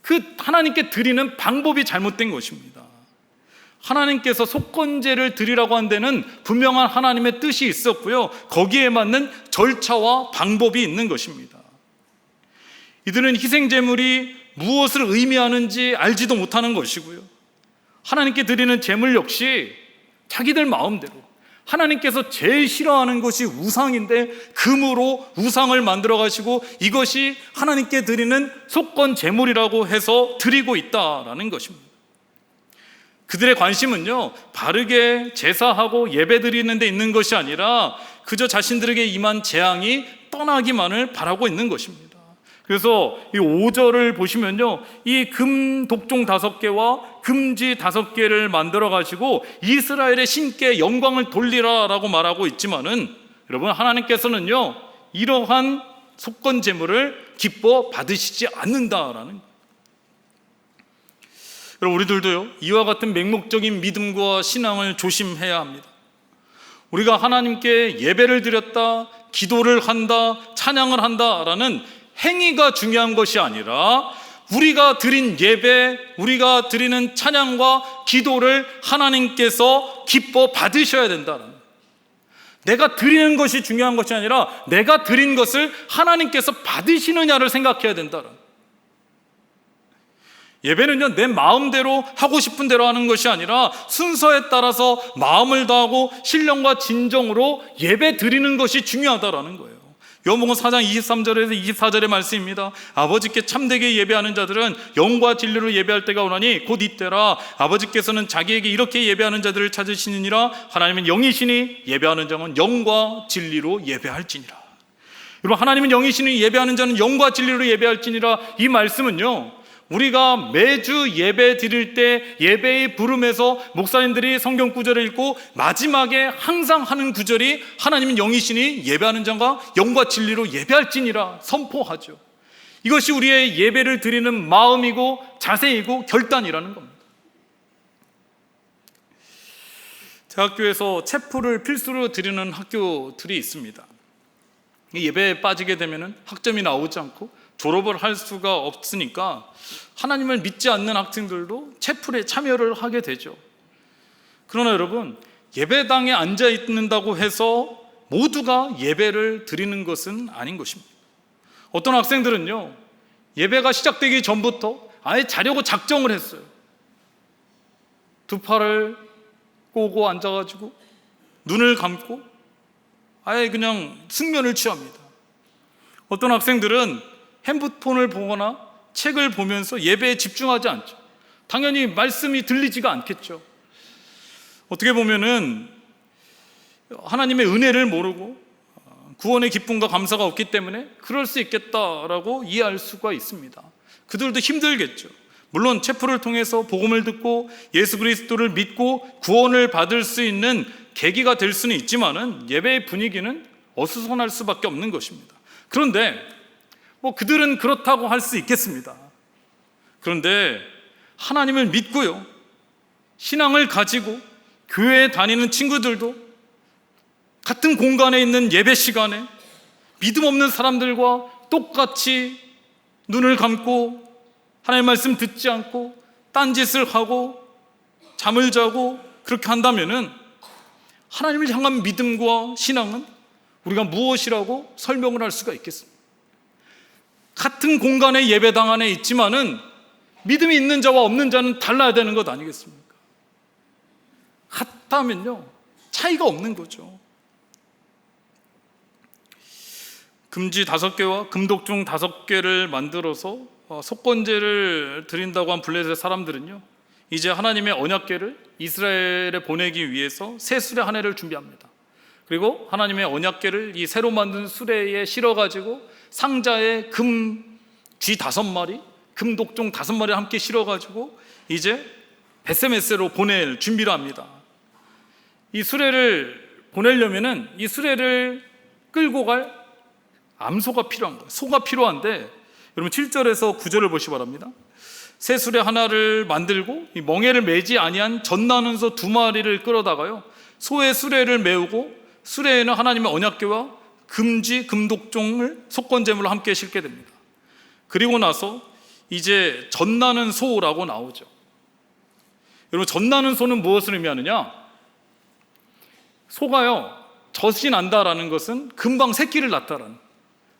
그 하나님께 드리는 방법이 잘못된 것입니다. 하나님께서 속건제를 드리라고 한 데는 분명한 하나님의 뜻이 있었고요, 거기에 맞는 절차와 방법이 있는 것입니다. 이들은 희생제물이 무엇을 의미하는지 알지도 못하는 것이고요, 하나님께 드리는 제물 역시 자기들 마음대로, 하나님께서 제일 싫어하는 것이 우상인데 금으로 우상을 만들어 가시고 이것이 하나님께 드리는 속건 제물이라고 해서 드리고 있다라는 것입니다. 그들의 관심은요, 바르게 제사하고 예배 드리는 데 있는 것이 아니라 그저 자신들에게 임한 재앙이 떠나기만을 바라고 있는 것입니다. 그래서 이 5절을 보시면요, 이 금 독종 5개와 금지 5개를 만들어 가지고 이스라엘의 신께 영광을 돌리라 라고 말하고 있지만은, 여러분, 하나님께서는요, 이러한 속건 제물을 기뻐 받으시지 않는다라는 거예요. 여러분, 우리들도요, 이와 같은 맹목적인 믿음과 신앙을 조심해야 합니다. 우리가 하나님께 예배를 드렸다, 기도를 한다, 찬양을 한다라는 행위가 중요한 것이 아니라 우리가 드린 예배, 우리가 드리는 찬양과 기도를 하나님께서 기뻐 받으셔야 된다는, 내가 드리는 것이 중요한 것이 아니라 내가 드린 것을 하나님께서 받으시느냐를 생각해야 된다는. 예배는요, 내 마음대로 하고 싶은 대로 하는 것이 아니라 순서에 따라서 마음을 다하고 신령과 진정으로 예배 드리는 것이 중요하다라는 거예요. 요한복음 4장 23절에서 24절의 말씀입니다. 아버지께 참되게 예배하는 자들은 영과 진리로 예배할 때가 오나니 곧 이때라. 아버지께서는 자기에게 이렇게 예배하는 자들을 찾으시느니라. 하나님은 영이시니 예배하는 자는 영과 진리로 예배할지니라. 여러분, 하나님은 영이시니 예배하는 자는 영과 진리로 예배할지니라. 이 말씀은요, 우리가 매주 예배 드릴 때 예배의 부름에서 목사님들이 성경 구절을 읽고 마지막에 항상 하는 구절이 하나님은 영이시니 예배하는 자가 영과 진리로 예배할지니라 선포하죠. 이것이 우리의 예배를 드리는 마음이고 자세이고 결단이라는 겁니다. 제 학교에서 체프를 필수로 드리는 학교들이 있습니다. 예배에 빠지게 되면 학점이 나오지 않고 졸업을 할 수가 없으니까 하나님을 믿지 않는 학생들도 채플에 참여를 하게 되죠. 그러나 여러분, 예배당에 앉아 있는다고 해서 모두가 예배를 드리는 것은 아닌 것입니다. 어떤 학생들은요, 예배가 시작되기 전부터 아예 자려고 작정을 했어요. 두 팔을 꼬고 앉아가지고 눈을 감고 아예 그냥 숙면을 취합니다. 어떤 학생들은 핸드폰을 보거나 책을 보면서 예배에 집중하지 않죠. 당연히 말씀이 들리지가 않겠죠. 어떻게 보면은 하나님의 은혜를 모르고 구원의 기쁨과 감사가 없기 때문에 그럴 수 있겠다라고 이해할 수가 있습니다. 그들도 힘들겠죠. 물론 체프를 통해서 복음을 듣고 예수 그리스도를 믿고 구원을 받을 수 있는 계기가 될 수는 있지만은 예배의 분위기는 어수선할 수밖에 없는 것입니다. 그런데 그들은 그렇다고 할 수 있겠습니다. 그런데 하나님을 믿고요, 신앙을 가지고 교회에 다니는 친구들도 같은 공간에 있는 예배 시간에 믿음 없는 사람들과 똑같이 눈을 감고 하나님의 말씀 듣지 않고 딴짓을 하고 잠을 자고 그렇게 한다면은 하나님을 향한 믿음과 신앙은 우리가 무엇이라고 설명을 할 수가 있겠습니까? 같은 공간에 예배당 안에 있지만은 믿음이 있는 자와 없는 자는 달라야 되는 것 아니겠습니까? 같다면요, 차이가 없는 거죠. 금지 5개와 금독종 5개를 만들어서 속건제를 드린다고 한 블레셋 사람들은요, 이제 하나님의 언약궤를 이스라엘에 보내기 위해서 새 수레 한 해를 준비합니다. 그리고 하나님의 언약궤를 이 새로 만든 수레에 실어가지고 상자에 금 쥐 5마리, 금 독종 5마리를 함께 실어가지고 이제 벳세메스로 보낼 준비를 합니다. 이 수레를 보내려면은 이 수레를 끌고 갈 암소가 필요한 거예요. 소가 필요한데, 여러분 7절에서 9절을 보시기 바랍니다. 새 수레 하나를 만들고 이 멍에를 매지 아니한 젖나는 소 2마리를 끌어다가요, 소의 수레를 메우고 수레에는 하나님의 언약궤와 금쥐, 금독종을 속건제물로 함께 싣게 됩니다. 그리고 나서 이제 젖나는 소라고 나오죠. 여러분, 젖나는 소는 무엇을 의미하느냐? 소가요, 젖이 난다라는 것은 금방 새끼를 낳다라는,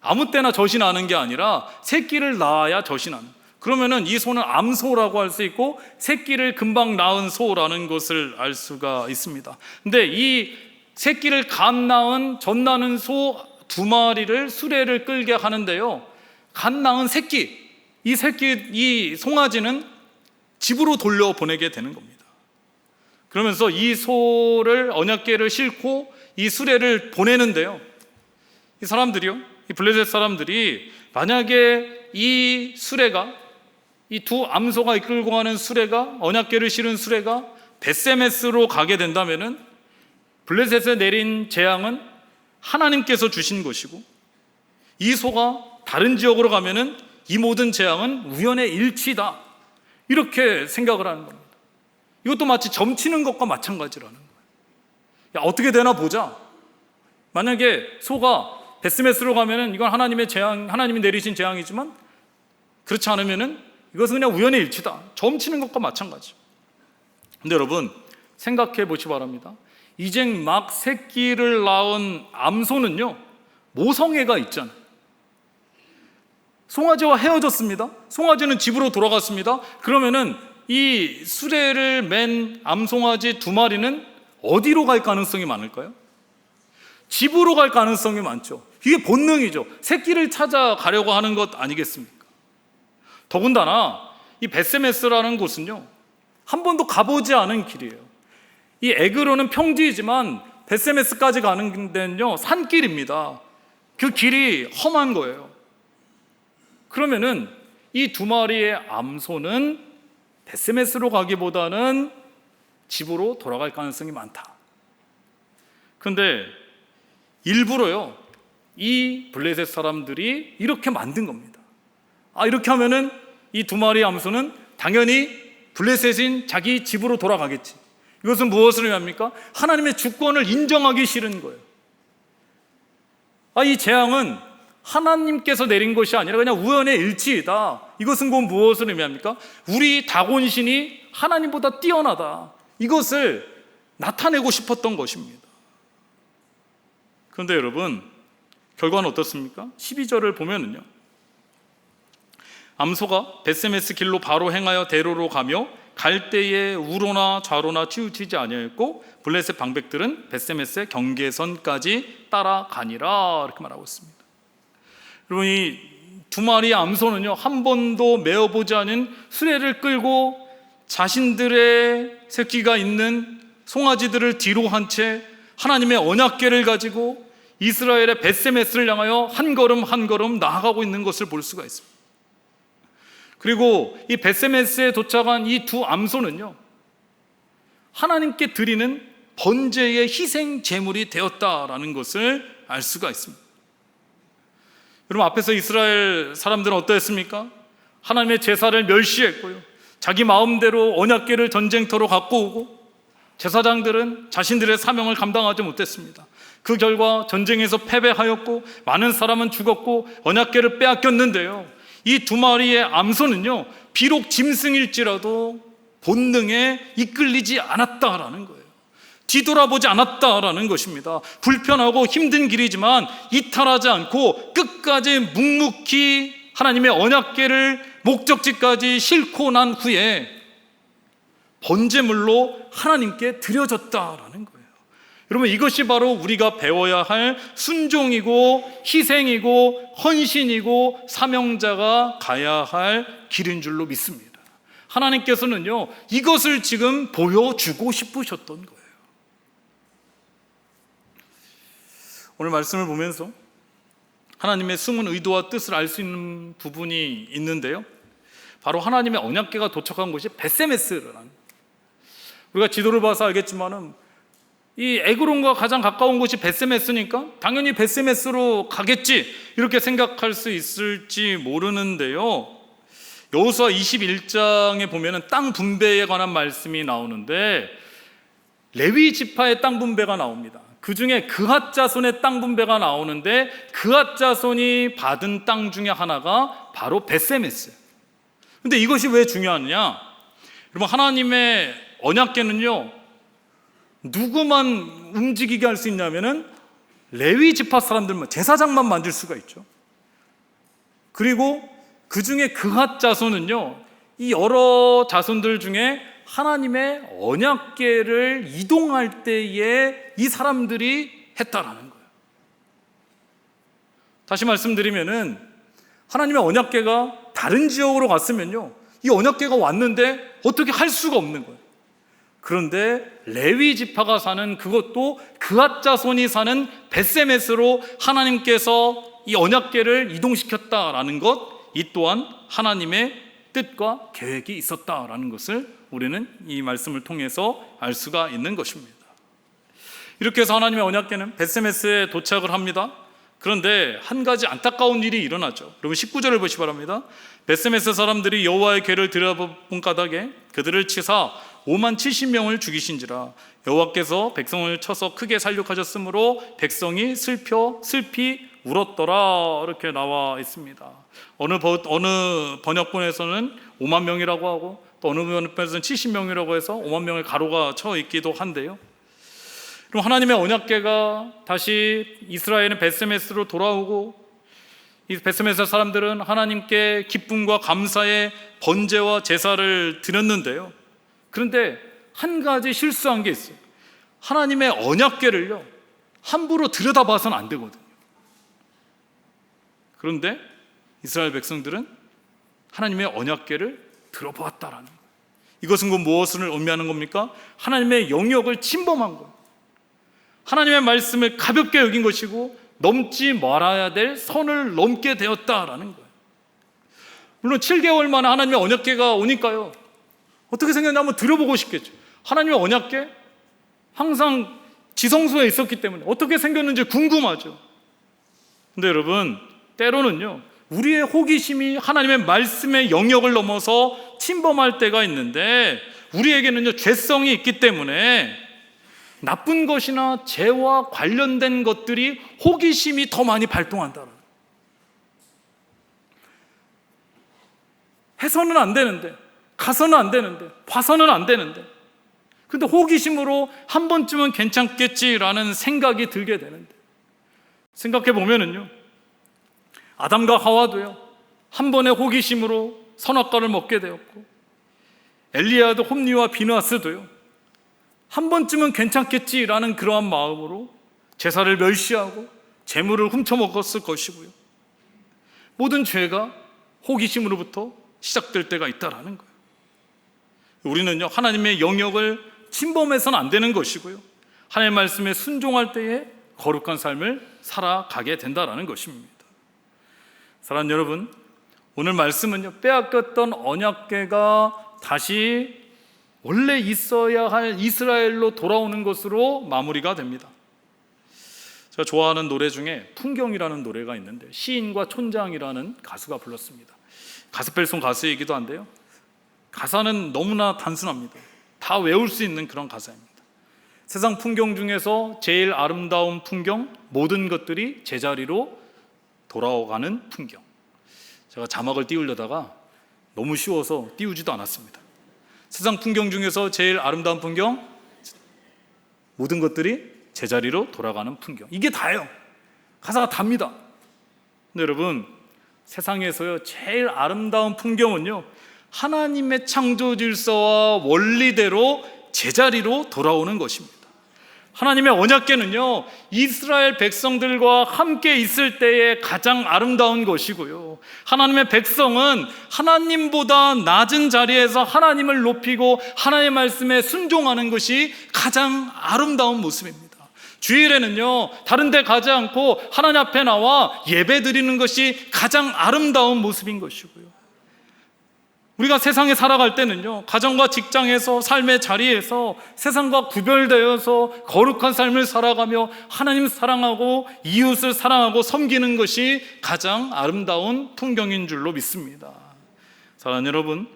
아무 때나 젖이 나는 게 아니라 새끼를 낳아야 젖이 나는, 그러면은 이 소는 암소라고 할 수 있고 새끼를 금방 낳은 소라는 것을 알 수가 있습니다. 근데 이 새끼를 갓 낳은 젖 나는 소 2마리를 수레를 끌게 하는데요, 갓 낳은 새끼, 이 송아지는 집으로 돌려보내게 되는 겁니다. 그러면서 이 소를, 언약궤를 싣고 이 수레를 보내는데요, 이 사람들이요, 이 블레셋 사람들이 만약에 이 수레가, 이 두 암소가 이끌고 가는 수레가, 언약궤를 실은 수레가 벳세메스로 가게 된다면은 블레셋에 내린 재앙은 하나님께서 주신 것이고, 이 소가 다른 지역으로 가면은 이 모든 재앙은 우연의 일치다, 이렇게 생각을 하는 겁니다. 이것도 마치 점치는 것과 마찬가지라는 거예요. 야, 어떻게 되나 보자. 만약에 소가 벳세메스로 가면은 이건 하나님의 재앙, 하나님이 내리신 재앙이지만, 그렇지 않으면은 이것은 그냥 우연의 일치다, 점치는 것과 마찬가지. 근데 여러분, 생각해 보시기 바랍니다. 이제 막 새끼를 낳은 암소는요, 모성애가 있잖아요. 송아지와 헤어졌습니다. 송아지는 집으로 돌아갔습니다. 그러면은 이 수레를 맨 암송아지 2마리는 어디로 갈 가능성이 많을까요? 집으로 갈 가능성이 많죠. 이게 본능이죠. 새끼를 찾아가려고 하는 것 아니겠습니까? 더군다나 이 벳세메스라는 곳은요, 한 번도 가보지 않은 길이에요. 이 에그로는 평지이지만 벳세메스까지 가는 데는요, 산길입니다. 그 길이 험한 거예요. 그러면은 이 2마리의 암소는 벳세메스로 가기보다는 집으로 돌아갈 가능성이 많다. 그런데 일부러요, 이 블레셋 사람들이 이렇게 만든 겁니다. 이렇게 하면은 이 2마리의 암소는 당연히 블레셋인 자기 집으로 돌아가겠지. 이것은 무엇을 의미합니까? 하나님의 주권을 인정하기 싫은 거예요. 이 재앙은 하나님께서 내린 것이 아니라 그냥 우연의 일치이다. 이것은 곧 무엇을 의미합니까? 우리 다곤신이 하나님보다 뛰어나다, 이것을 나타내고 싶었던 것입니다. 그런데 여러분, 결과는 어떻습니까? 12절을 보면은요, 암소가 벳세메스 길로 바로 행하여 대로로 가며 갈 때에 우로나 좌로나 치우치지 아니하였고 블레셋 방백들은 벳세메스의 경계선까지 따라가니라, 이렇게 말하고 있습니다. 여러분, 이 2마리의 암소는요, 한 번도 메어보지 않은 수레를 끌고 자신들의 새끼가 있는 송아지들을 뒤로 한 채 하나님의 언약궤를 가지고 이스라엘의 벳세메스를 향하여 한 걸음 한 걸음 나아가고 있는 것을 볼 수가 있습니다. 그리고 이 벳세메스에 도착한 이 2 암소는요, 하나님께 드리는 번제의 희생 제물이 되었다라는 것을 알 수가 있습니다. 여러분, 앞에서 이스라엘 사람들은 어떠했습니까? 하나님의 제사를 멸시했고요, 자기 마음대로 언약궤를 전쟁터로 갖고 오고, 제사장들은 자신들의 사명을 감당하지 못했습니다. 그 결과 전쟁에서 패배하였고 많은 사람은 죽었고 언약궤를 빼앗겼는데요, 이 2마리의 암소는요, 비록 짐승일지라도 본능에 이끌리지 않았다라는 거예요. 뒤돌아보지 않았다라는 것입니다. 불편하고 힘든 길이지만 이탈하지 않고 끝까지 묵묵히 하나님의 언약궤를 목적지까지 싣고 난 후에 번제물로 하나님께 드려졌다라는 거예요. 여러분, 이것이 바로 우리가 배워야 할 순종이고 희생이고 헌신이고 사명자가 가야 할 길인 줄로 믿습니다. 하나님께서는요, 이것을 지금 보여주고 싶으셨던 거예요. 오늘 말씀을 보면서 하나님의 숨은 의도와 뜻을 알 수 있는 부분이 있는데요, 바로 하나님의 언약궤가 도착한 곳이 벳세메스라는, 우리가 지도를 봐서 알겠지만은 이 에그론과 가장 가까운 곳이 벳세메스니까 당연히 벳세메스로 가겠지, 이렇게 생각할 수 있을지 모르는데요, 여호수아 21장에 보면은 땅 분배에 관한 말씀이 나오는데 레위 지파의 땅 분배가 나옵니다. 그 중에 그핫 자손의 땅 분배가 나오는데 그핫 자손이 받은 땅 중에 하나가 바로 벳세메스. 근데 이것이 왜 중요하느냐? 여러분, 하나님의 언약궤는요, 누구만 움직이게 할 수 있냐면은 레위 지파 사람들만, 제사장만 만질 수가 있죠. 그리고 그 중에 그핫 자손은요, 이 여러 자손들 중에 하나님의 언약궤를 이동할 때에 이 사람들이 했다라는 거예요. 다시 말씀드리면은 하나님의 언약궤가 다른 지역으로 갔으면요, 이 언약궤가 왔는데 어떻게 할 수가 없는 거예요. 그런데 레위 지파가 사는, 그것도 그핫 자손이 사는 벳세메스로 하나님께서 이 언약궤를 이동시켰다라는 것, 이 또한 하나님의 뜻과 계획이 있었다라는 것을 우리는 이 말씀을 통해서 알 수가 있는 것입니다. 이렇게 해서 하나님의 언약궤는 벳세메스에 도착을 합니다. 그런데 한 가지 안타까운 일이 일어나죠. 여러분 19절을 보시기 바랍니다. 벳세메스 사람들이 여호와의 궤를 들여다본 까닭에 그들을 치사 5만 70명을 죽이신지라. 여호와께서 백성을 쳐서 크게 살육하셨으므로 백성이 슬피 울었더라, 이렇게 나와 있습니다. 어느 번역본에서는 5만 명이라고 하고 또 어느 번역본에서는 70명이라고 해서 5만 명의 가로가 쳐 있기도 한데요, 그럼 하나님의 언약궤가 다시 이스라엘은 벳세메스로 돌아오고, 이 벳세메스 사람들은 하나님께 기쁨과 감사의 번제와 제사를 드렸는데요, 그런데 한 가지 실수한 게 있어요. 하나님의 언약궤를요, 함부로 들여다봐서는 안 되거든요. 그런데 이스라엘 백성들은 하나님의 언약궤를 들어보았다라는 거예요. 이것은 그 무엇을 의미하는 겁니까? 하나님의 영역을 침범한 거예요. 하나님의 말씀을 가볍게 여긴 것이고 넘지 말아야 될 선을 넘게 되었다라는 거예요. 물론 7개월 만에 하나님의 언약궤가 오니까요, 어떻게 생겼냐 한번 들어보고 싶겠죠. 하나님의 언약궤 항상 지성소에 있었기 때문에 어떻게 생겼는지 궁금하죠. 근데 여러분, 때로는요, 우리의 호기심이 하나님의 말씀의 영역을 넘어서 침범할 때가 있는데, 우리에게는요, 죄성이 있기 때문에 나쁜 것이나 죄와 관련된 것들이 호기심이 더 많이 발동한다. 해서는 안 되는데, 가서는 안 되는데, 봐서는 안 되는데, 근데 호기심으로 한 번쯤은 괜찮겠지라는 생각이 들게 되는데, 생각해 보면은요, 아담과 하와도요, 한 번의 호기심으로 선악과를 먹게 되었고, 엘리야도 홈리와 비누아스도요, 한 번쯤은 괜찮겠지라는 그러한 마음으로 제사를 멸시하고 재물을 훔쳐먹었을 것이고요, 모든 죄가 호기심으로부터 시작될 때가 있다라는 거예요. 우리는요, 하나님의 영역을 침범해서는 안 되는 것이고요, 하나님의 말씀에 순종할 때에 거룩한 삶을 살아가게 된다라는 것입니다. 사랑하는 여러분, 오늘 말씀은요, 빼앗겼던 언약궤가 다시 원래 있어야 할 이스라엘로 돌아오는 것으로 마무리가 됩니다. 제가 좋아하는 노래 중에 풍경이라는 노래가 있는데, 시인과 촌장이라는 가수가 불렀습니다. 가스펠송 가수이기도 한데요, 가사는 너무나 단순합니다. 다 외울 수 있는 그런 가사입니다. 세상 풍경 중에서 제일 아름다운 풍경, 모든 것들이 제자리로 돌아가는 풍경. 제가 자막을 띄우려다가 너무 쉬워서 띄우지도 않았습니다. 세상 풍경 중에서 제일 아름다운 풍경, 모든 것들이 제자리로 돌아가는 풍경. 이게 다예요. 가사가 답니다. 근데 여러분, 세상에서요, 제일 아름다운 풍경은요, 하나님의 창조 질서와 원리대로 제자리로 돌아오는 것입니다. 하나님의 언약궤는요, 이스라엘 백성들과 함께 있을 때에 가장 아름다운 것이고요, 하나님의 백성은 하나님보다 낮은 자리에서 하나님을 높이고 하나님의 말씀에 순종하는 것이 가장 아름다운 모습입니다. 주일에는요, 다른 데 가지 않고 하나님 앞에 나와 예배 드리는 것이 가장 아름다운 모습인 것이고요, 우리가 세상에 살아갈 때는요, 가정과 직장에서, 삶의 자리에서 세상과 구별되어서 거룩한 삶을 살아가며 하나님 사랑하고 이웃을 사랑하고 섬기는 것이 가장 아름다운 풍경인 줄로 믿습니다. 사랑하는 여러분,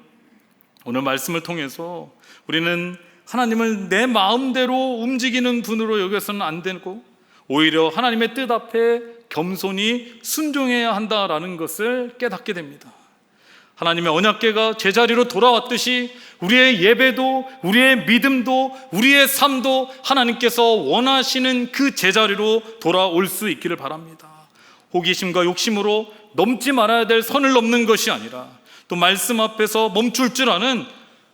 오늘 말씀을 통해서 우리는 하나님을 내 마음대로 움직이는 분으로 여겨서는 안 되고 오히려 하나님의 뜻 앞에 겸손히 순종해야 한다라는 것을 깨닫게 됩니다. 하나님의 언약궤가 제자리로 돌아왔듯이 우리의 예배도, 우리의 믿음도, 우리의 삶도 하나님께서 원하시는 그 제자리로 돌아올 수 있기를 바랍니다. 호기심과 욕심으로 넘지 말아야 될 선을 넘는 것이 아니라 또 말씀 앞에서 멈출 줄 아는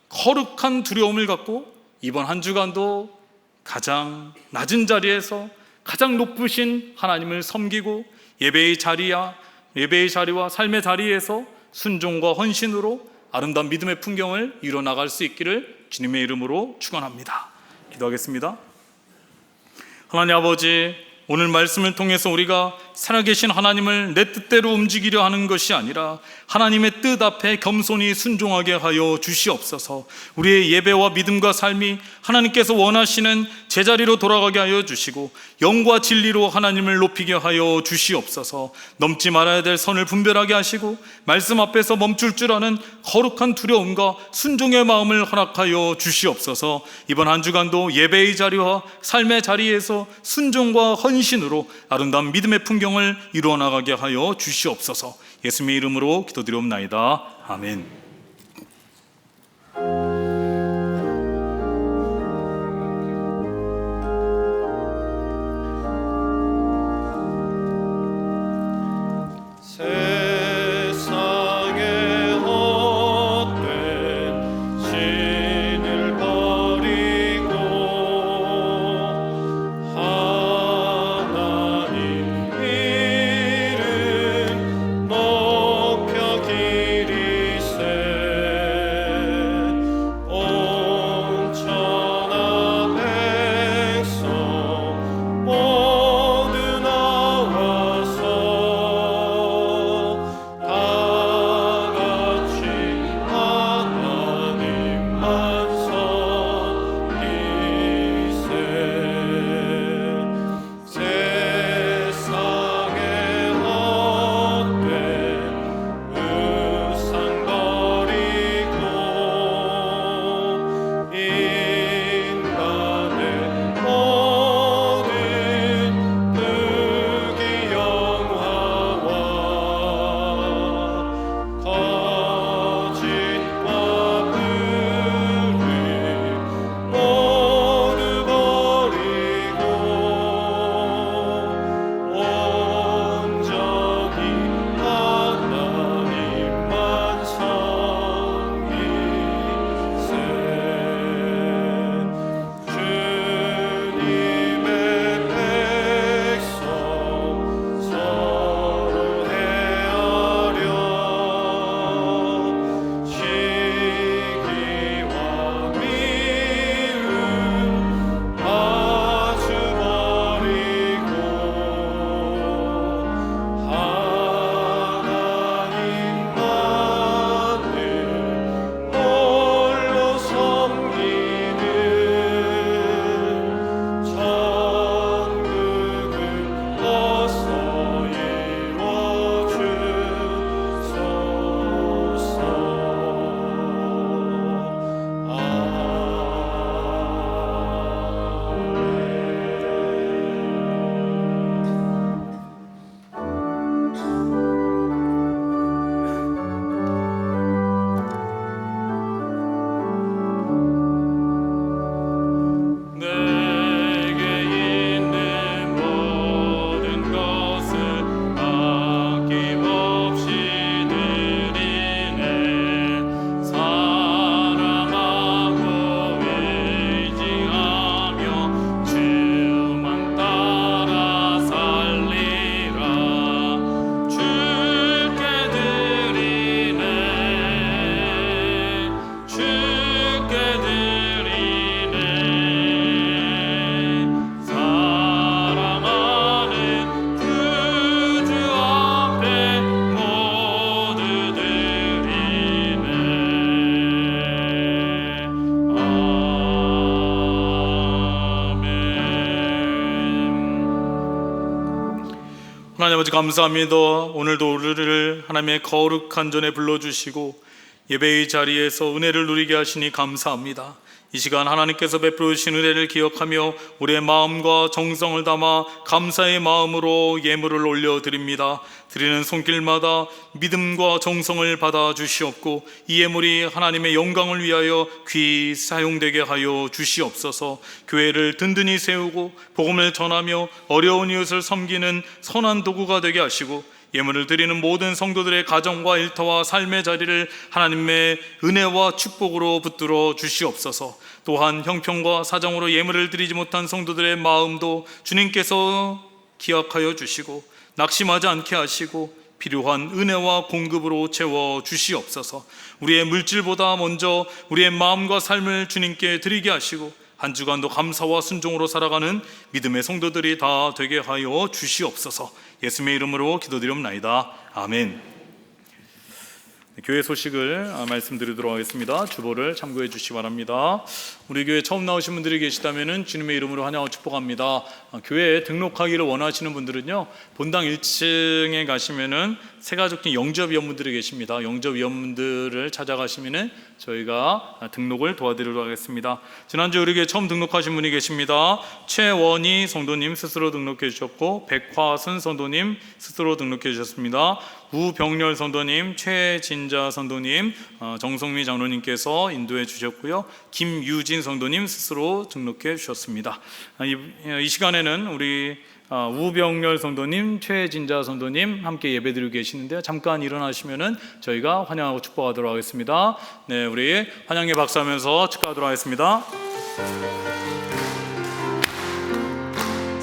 거룩한 두려움을 갖고 이번 한 주간도 가장 낮은 자리에서 가장 높으신 하나님을 섬기고 예배의 자리와 삶의 자리에서 순종과 헌신으로 아름다운 믿음의 풍경을 이뤄나갈 수 있기를 주님의 이름으로 축원합니다. 기도하겠습니다. 하나님 아버지, 오늘 말씀을 통해서 우리가 살아계신 하나님을 내 뜻대로 움직이려 하는 것이 아니라 하나님의 뜻 앞에 겸손히 순종하게 하여 주시옵소서. 우리의 예배와 믿음과 삶이 하나님께서 원하시는 제자리로 돌아가게 하여 주시고 영과 진리로 하나님을 높이게 하여 주시옵소서. 넘지 말아야 될 선을 분별하게 하시고 말씀 앞에서 멈출 줄 아는 거룩한 두려움과 순종의 마음을 허락하여 주시옵소서. 이번 한 주간도 예배의 자리와 삶의 자리에서 순종과 헌신으로 아름다운 믿음의 풍경을 이루어 나가게 하여 주시옵소서. 예수님의 이름으로 기도드리옵나이다. 아멘. 세상의 헛된 신을 버리고 하나님 이름 높여 기리세 하나님 아버지 감사합니다. 오늘도 우리를 하나님의 거룩한 전에 불러주시고 예배의 자리에서 은혜를 누리게 하시니 감사합니다. 이 시간 하나님께서 베풀어 주신 은혜를 기억하며 우리의 마음과 정성을 담아 감사의 마음으로 예물을 올려드립니다. 드리는 손길마다 믿음과 정성을 받아 주시옵고 이 예물이 하나님의 영광을 위하여 귀히 사용되게 하여 주시옵소서. 교회를 든든히 세우고 복음을 전하며 어려운 이웃을 섬기는 선한 도구가 되게 하시고 예물을 드리는 모든 성도들의 가정과 일터와 삶의 자리를 하나님의 은혜와 축복으로 붙들어 주시옵소서. 또한 형편과 사정으로 예물을 드리지 못한 성도들의 마음도 주님께서 기억하여 주시고 낙심하지 않게 하시고 필요한 은혜와 공급으로 채워 주시옵소서. 우리의 물질보다 먼저 우리의 마음과 삶을 주님께 드리게 하시고 한 주간도 감사와 순종으로 살아가는 믿음의 성도들이 다 되게 하여 주시옵소서. 예수님의 이름으로 기도드리옵나이다. 아멘. 교회 소식을 말씀드리도록 하겠습니다. 주보를 참고해 주시기 바랍니다. 우리 교회 처음 나오신 분들이 계시다면 주님의 이름으로 환영하고 축복합니다. 교회에 등록하기를 원하시는 분들은요, 본당 1층에 가시면은 새가족팀 영접위원분들이 계십니다. 영접위원분들을 찾아가시면은 저희가 등록을 도와드리도록 하겠습니다. 지난주 우리 교회 처음 등록하신 분이 계십니다. 최원희 성도님 스스로 등록해 주셨고, 백화순 성도님 스스로 등록해 주셨습니다. 우병렬 성도님, 최진자 성도님, 정성미 장로님께서 인도해 주셨고요. 김유진 성도님 스스로 등록해 주셨습니다. 이 시간에는 우리 우병렬 성도님, 최진자 성도님 함께 예배드리고 계시는데요. 잠깐 일어나시면은 저희가 환영하고 축복하도록 하겠습니다. 네, 우리 환영의 박수하면서 축하하도록 하겠습니다.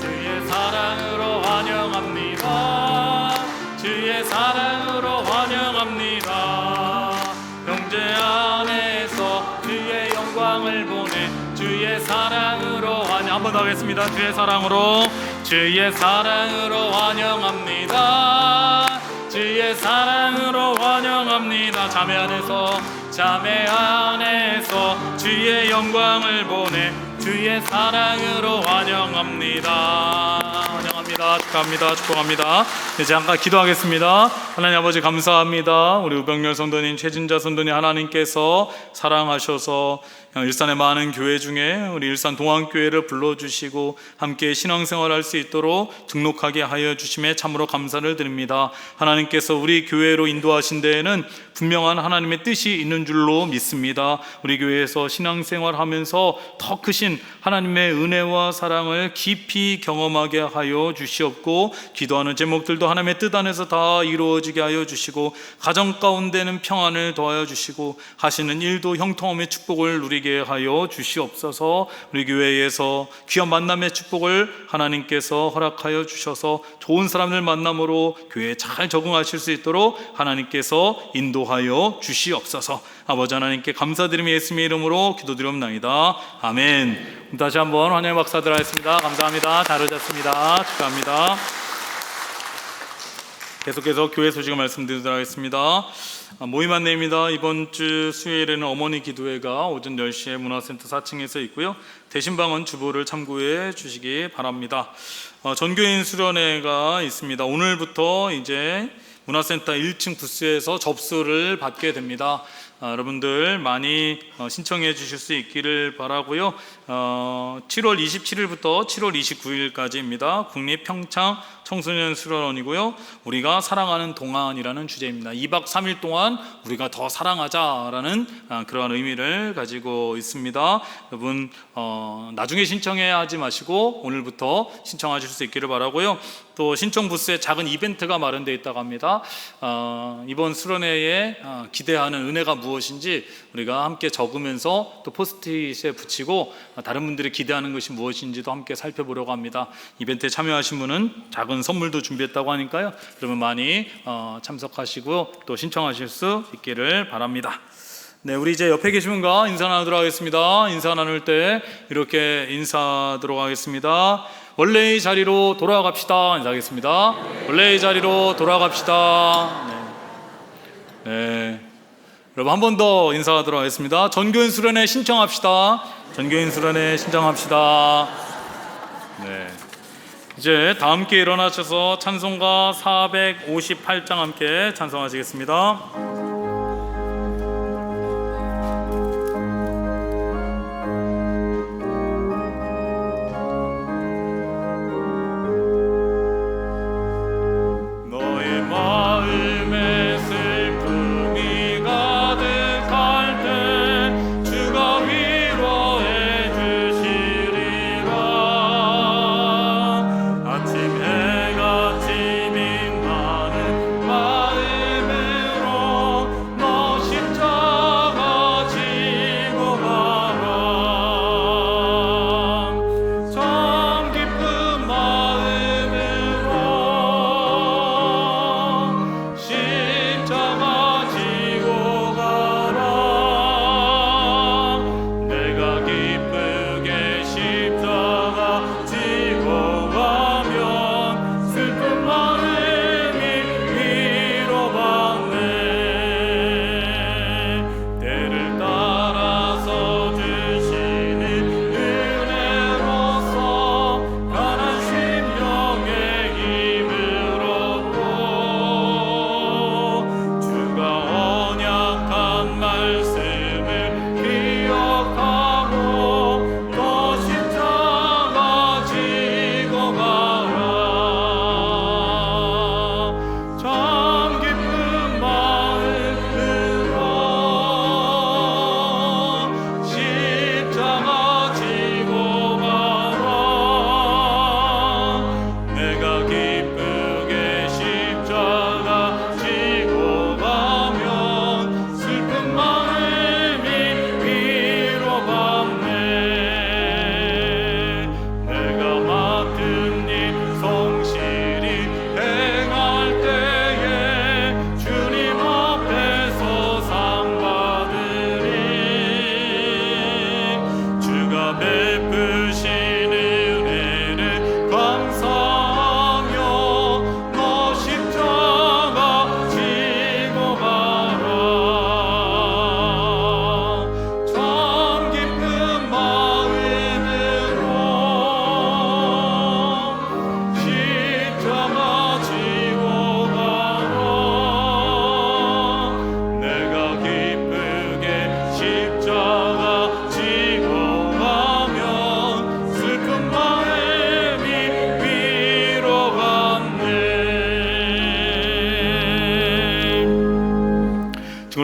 주의 사랑으로 환영합니다. 주의 사랑으로 환영합니다. 형제 안에서 주의 영광을 보내 주의 사랑으로 환영. 한 번 더 하겠습니다. 주의 사랑으로 환영합니다. 주의 사랑으로 환영합니다. 자매 안에서 주의 영광을 보내 주의 사랑으로 환영합니다. 축하합니다. 축복합니다. 네, 잠깐 기도하겠습니다. 하나님 아버지 감사합니다. 우리 우병렬 성도님, 최진자 성도님 하나님께서 사랑하셔서 일산의 많은 교회 중에 우리 일산 동안교회를 불러주시고 함께 신앙생활할 수 있도록 등록하게 하여 주심에 참으로 감사를 드립니다. 하나님께서 우리 교회로 인도하신 데에는 분명한 하나님의 뜻이 있는 줄로 믿습니다. 우리 교회에서 신앙생활하면서 더 크신 하나님의 은혜와 사랑을 깊이 경험하게 하여 주시옵고 기도하는 제목들도 하나님의 뜻 안에서 다 이루어지게 하여 주시고 가정 가운데는 평안을 더하여 주시고 하시는 일도 형통함의 축복을 누리게 하여 주시옵소서. 우리 교회에서 귀한 만남의 축복을 하나님께서 허락하여 주셔서 좋은 사람들 만남으로 교회에 잘 적응하실 수 있도록 하나님께서 인도하여 주시옵소서. 아버지 하나님께 감사드리며 예수님의 이름으로 기도드리옵나이다. 아멘. 다시 한번 환영의 박사들 하겠습니다. 감사합니다. 잘 오셨습니다. 축하합니다. 계속해서 교회 소식을 말씀드리도록 하겠습니다. 모임 안내입니다. 이번 주 수요일에는 어머니 기도회가 오전 10시에 문화센터 4층에서 있고요. 대신방은 주보를 참고해 주시기 바랍니다. 전교인 수련회가 있습니다. 오늘부터 이제 문화센터 1층 부스에서 접수를 받게 됩니다. 여러분들 많이 신청해 주실 수 있기를 바라고요. 7월 27일부터 7월 29일까지입니다. 국립평창 청소년 수련원이고요. 우리가 사랑하는 동안이라는 주제입니다. 2박 3일 동안 우리가 더 사랑하자라는 그러한 의미를 가지고 있습니다. 여러분 나중에 신청해야 하지 마시고 오늘부터 신청하실 수 있기를 바라고요. 또 신청 부스에 작은 이벤트가 마련되어 있다고 합니다. 이번 수련회에 기대하는 은혜가 무엇인지 우리가 함께 적으면서 또 포스트잇에 붙이고 다른 분들이 기대하는 것이 무엇인지도 함께 살펴보려고 합니다. 이벤트에 참여하신 분은 작은 선물도 준비했다고 하니까요. 그러면 많이 참석하시고 또 신청하실 수 있기를 바랍니다. 네, 우리 이제 옆에 계신 분과 인사 나누도록 하겠습니다. 인사 나눌 때 이렇게 인사하도록 하겠습니다. 원래의 자리로 돌아갑시다. 인사하겠습니다. 원래의 자리로 돌아갑시다. 네. 여러분 한 번 더 인사하도록 하겠습니다. 전교인 수련회 신청합시다. 전교인 수련회 신청합시다. 네. 이제 다 함께 일어나셔서 찬송가 458장 함께 찬송하시겠습니다.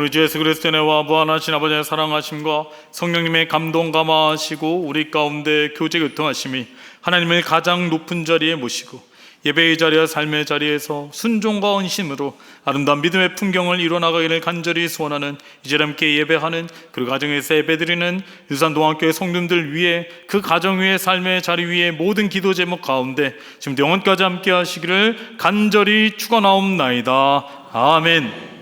우리 주 예수 그리스도의 은혜와 무한하신 아버지의 사랑하심과 성령님의 감동 감화하시고 우리 가운데 교제 교통하심이 하나님을 가장 높은 자리에 모시고 예배의 자리와 삶의 자리에서 순종과 헌신으로 아름다운 믿음의 풍경을 이뤄나가기를 간절히 소원하는 이제 함께 예배하는 그 가정에서 예배드리는 유산동안교회 성도들 위해 그 가정 위에 삶의 자리 위에 모든 기도 제목 가운데 지금 영원까지 함께 하시기를 간절히 축원하옵나이다. 아멘.